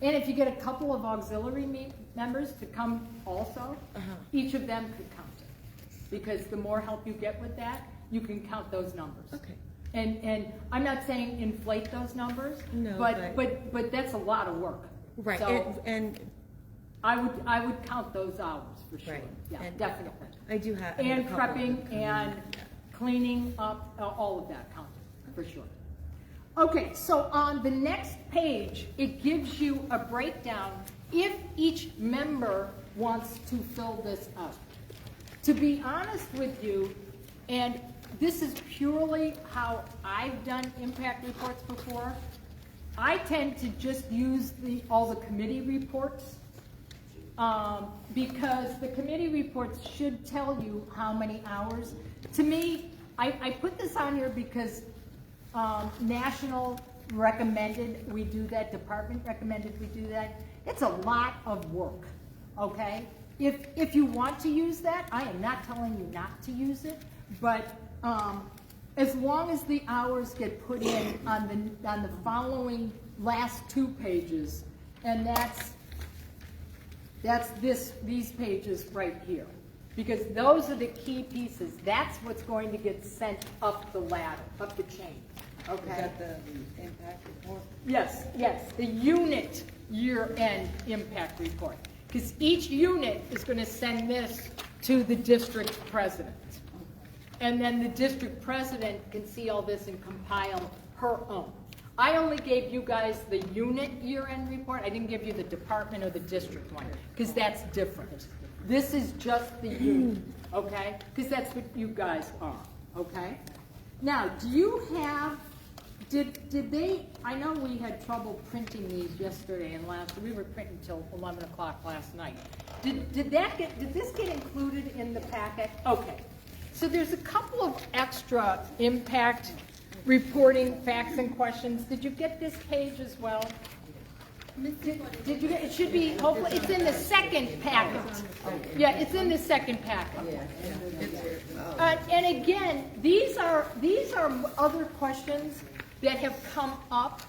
And if you get a couple of auxiliary members to come also, each of them could count it. Because the more help you get with that, you can count those numbers. Okay. And I'm not saying inflate those numbers, No, but that's a lot of work. Right, So and, I would count those hours for sure. Right. Yeah, And definitely. I do have. I And have a couple of prepping them coming. and cleaning up, all of that counted, for sure. Okay, so on the next page, it gives you a breakdown if each member wants to fill this out. To be honest with you, and this is purely how I've done impact reports before, I tend to just use all the committee reports, because the committee reports should tell you how many hours. To me, I put this on here because national recommended we do that, department recommended we do that. It's a lot of work, okay? If you want to use that, I am not telling you not to use it, but as long as the hours get put in on the following last 2 pages, and that's these pages right here, because those are the key pieces. That's what's going to get sent up the ladder, up the chain. Okay. Is that the impact report? Yes, the unit year-end impact report. Because each unit is going to send this to the district president. And then the district president can see all this and compile her own. I only gave you guys the unit year-end report. I didn't give you the department or the district one, because that's different. This is just the unit, okay? Because that's what you guys are, okay? Now, do you have, did they, I know we had trouble printing these yesterday and we were printing till 11 o'clock last night. Did this get included in the packet? Okay. So there's a couple of extra impact reporting facts and questions. Did you get this page as well? Did you get, it should be, hopefully, it's in the second packet. Yeah, it's in the second packet. And again, these are other questions that have come up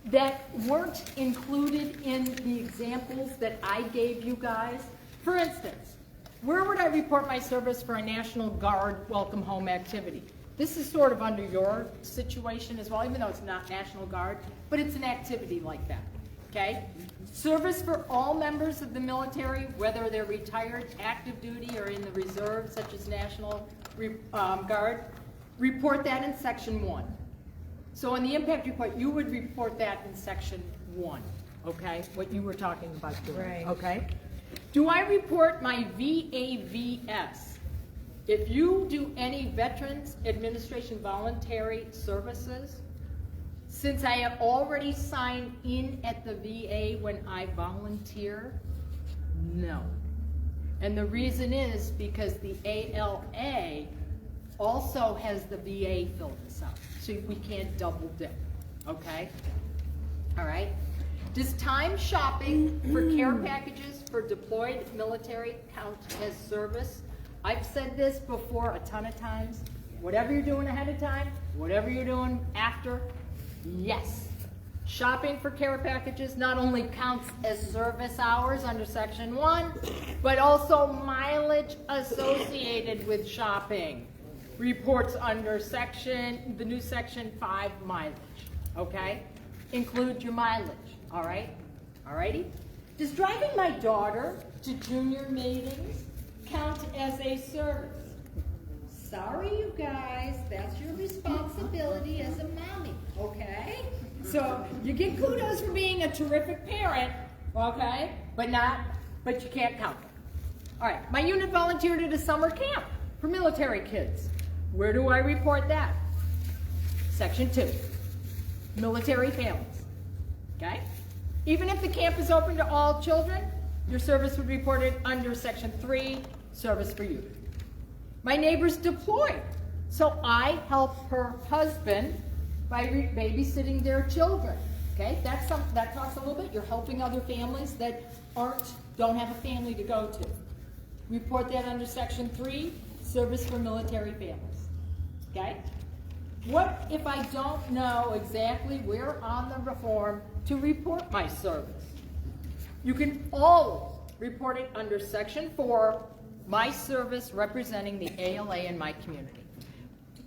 that weren't included in the examples that I gave you guys. For instance, where would I report my service for a National Guard Welcome Home activity? this is sort of under your situation as well, even though it's not National Guard, but it's an activity like that, okay? Service for all members of the military, whether they're retired, active duty, or in the reserve, such as National Guard, report that in section 1. So in the impact report, you would report that in section 1, okay? What you were talking about doing, Right. okay? Do I report my VAVS? If you do any Veterans Administration voluntary services, since I have already signed in at the VA when I volunteer, no. And the reason is because the ALA also has the VA fill this out, so we can't double dip, okay? All right? Does time shopping for care packages for deployed military count as service? I've said this before a ton of times. Whatever you're doing ahead of time, whatever you're doing after, yes. Shopping for care packages not only counts as service hours under section 1, but also mileage associated with shopping. Reports under the new section 5 mileage, okay? Include your mileage, all right? All righty? Does driving my daughter to junior meetings count as a service? Sorry, you guys, that's your responsibility as a mommy, okay? So you get kudos for being a terrific parent, okay? But you can't count them. All right, my unit volunteered at a summer camp for military kids. Where do I report that? Section 2, military families, okay? Even if the camp is open to all children, your service would be reported under section 3, service for youth. My neighbor's deployed, so I help her husband by babysitting their children, okay? That talks a little bit. You're helping other families that don't have a family to go to. Report that under section 3, service for military families. Okay? What if I don't know exactly where on the form to report my service? You can always report it under section 4, my service representing the ALA in my community.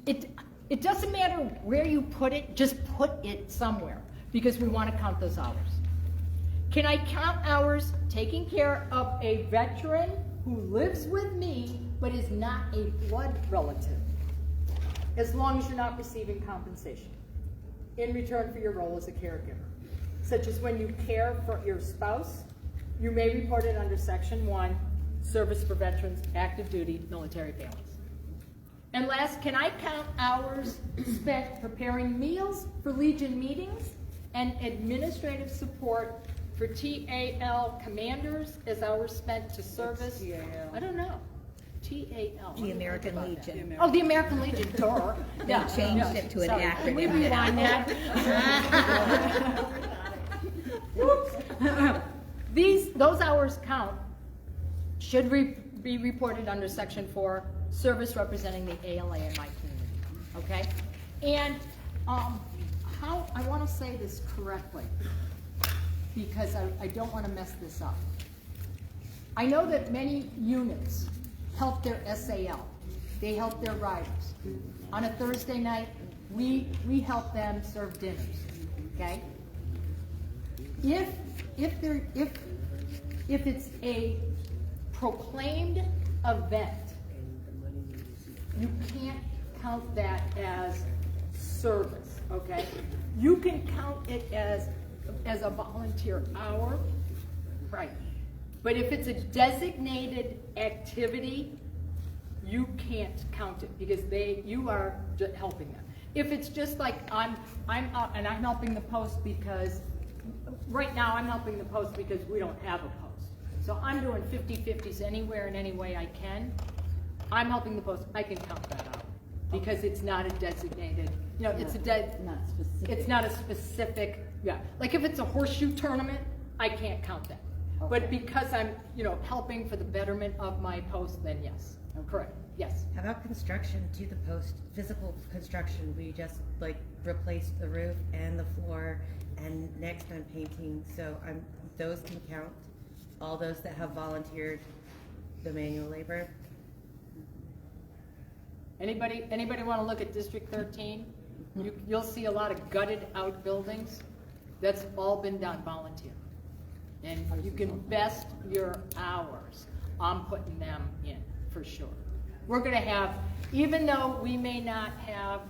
It doesn't matter where you put it, just put it somewhere because we want to count those hours. Can I count hours taking care of a veteran who lives with me but is not a blood relative? As long as you're not receiving compensation in return for your role as a caregiver. Such as when you care for your spouse, you may report it under section 1, service for veterans, active duty, military families. And last, can I count hours spent preparing meals for Legion meetings and administrative support for TAL commanders as hours spent to service? I don't know. TAL. The American Legion. Oh, the American Legion, duh. They changed it to an Sorry. acronym. Can we rewind that? Those hours should be reported under section 4, service representing the ALA in my community, okay? And I want to say this correctly because I don't want to mess this up. I know that many units help their SAL. They help their riders. On a Thursday night, we help them serve dinners, okay? If it's a proclaimed event, you can't count that as service, okay? You can count it as a volunteer hour, right? But if it's a designated activity, you can't count it because you are just helping them. If it's just like I'm out and I'm helping the post because right now I'm helping the post because we don't have a post. So I'm doing 50-50s anywhere and any way I can. I'm helping the post. I can count that out because it's not a designated. It's not a specific. Yeah, like if it's a horseshoe tournament, I can't count that. Okay. But because I'm, helping for the betterment of my post, then yes. Correct. Yes. How about construction to the post? Physical construction, we just replaced the roof and the floor, and next I'm painting. So those can count. All those that have volunteered the manual labor. Anybody want to look at District 13? You'll see a lot of gutted out buildings. That's all been done volunteer. And you can best your hours on putting them in, for sure. We're gonna have, even though we may not have,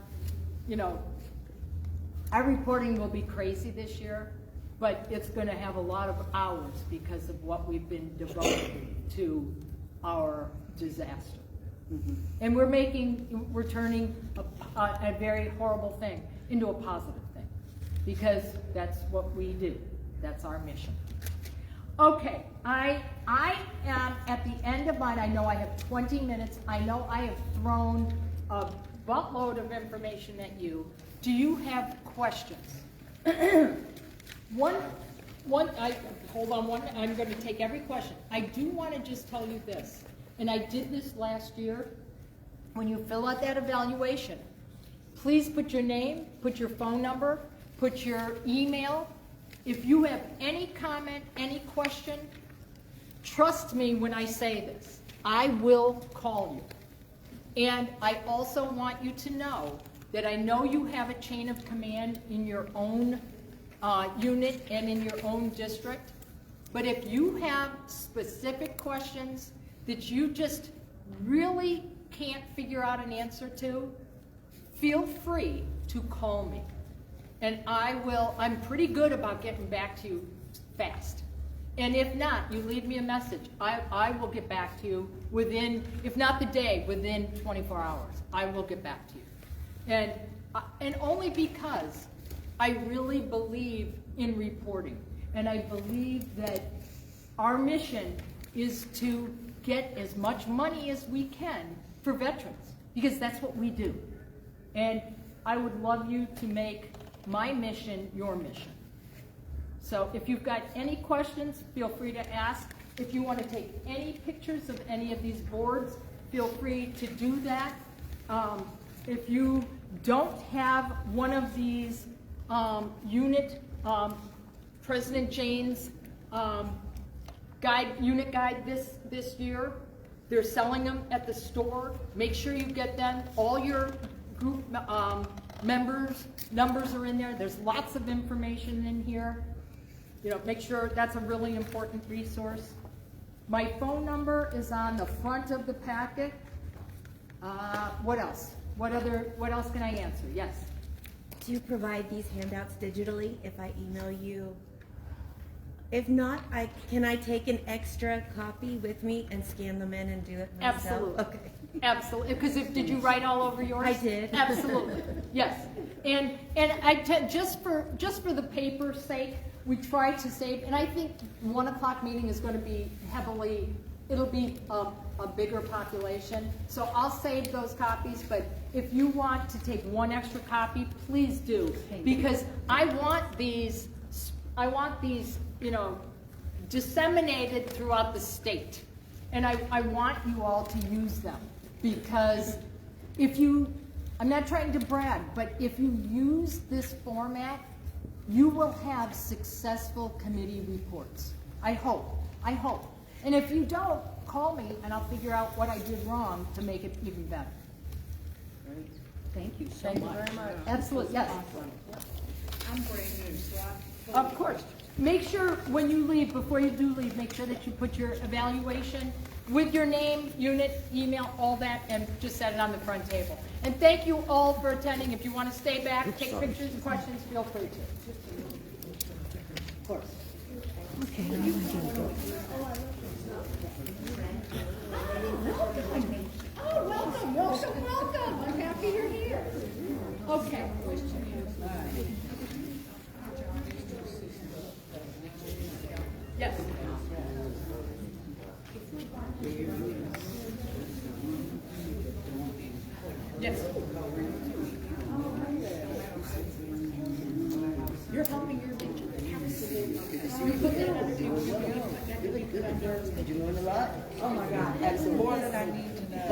our reporting will be crazy this year, but it's gonna have a lot of hours because of what we've been devoting to our disaster. And we're turning a very horrible thing into a positive thing, because that's what we do. That's our mission. Okay, I am at the end of mine. I know I have 20 minutes. I know I have thrown a buttload of information at you. Do you have questions? Hold on, I'm going to take every question. I do want to just tell you this, and I did this last year. When you fill out that evaluation, please put your name, put your phone number, put your email. If you have any comment, any question, trust me when I say this, I will call you. And I also want you to know that I know you have a chain of command in your own unit and in your own district, but if you have specific questions that you just really can't figure out an answer to, feel free to call me. And I'm pretty good about getting back to you fast. And if not, you leave me a message. I will get back to you within, if not the day, within 24 hours. I will get back to you. And only because I really believe in reporting. And I believe that our mission is to get as much money as we can for veterans, because that's what we do. And I would love you to make my mission your mission. So if you've got any questions, feel free to ask. If you want to take any pictures of any of these boards, feel free to do that. If you don't have one of these President Jane's unit guide this year, they're selling them at the store. Make sure you get them. All your group members' numbers are in there. There's lots of information in here. Make sure that's a really important resource. My phone number is on the front of the packet. What else? What else can I answer? Yes? Do you provide these handouts digitally if I email you? If not, can I take an extra copy with me and scan them in and do it myself? Absolutely. Okay. Absolutely. Because did you write all over yours? I did. Absolutely. Yes. And just for the paper's sake, we try to save. And I think 1 o'clock meeting is going to be it'll be a bigger population. So I'll save those copies. But if you want to take 1 extra copy, please do, because I want these disseminated throughout the state. And I want you all to use them, because I'm not trying to brag, but if you use this format, you will have successful committee reports. I hope. And if you don't, call me and I'll figure out what I did wrong to make it even better. Great. Thank you so Thank much. you very much. Absolutely, yes. I'm brand new, so Of course. Make sure when you leave, before you do leave, make sure that you put your evaluation with your name, unit, email, all that, and just set it on the front table. And thank you all for attending. If you want to stay back, take pictures and questions, feel free to. Of course. Okay, now I can go. Oh, welcome. I'm happy you're here. Okay. Yes. Yes. You're helping your teacher. Really good. Did you learn a lot? Oh my God, that's more than I need to know.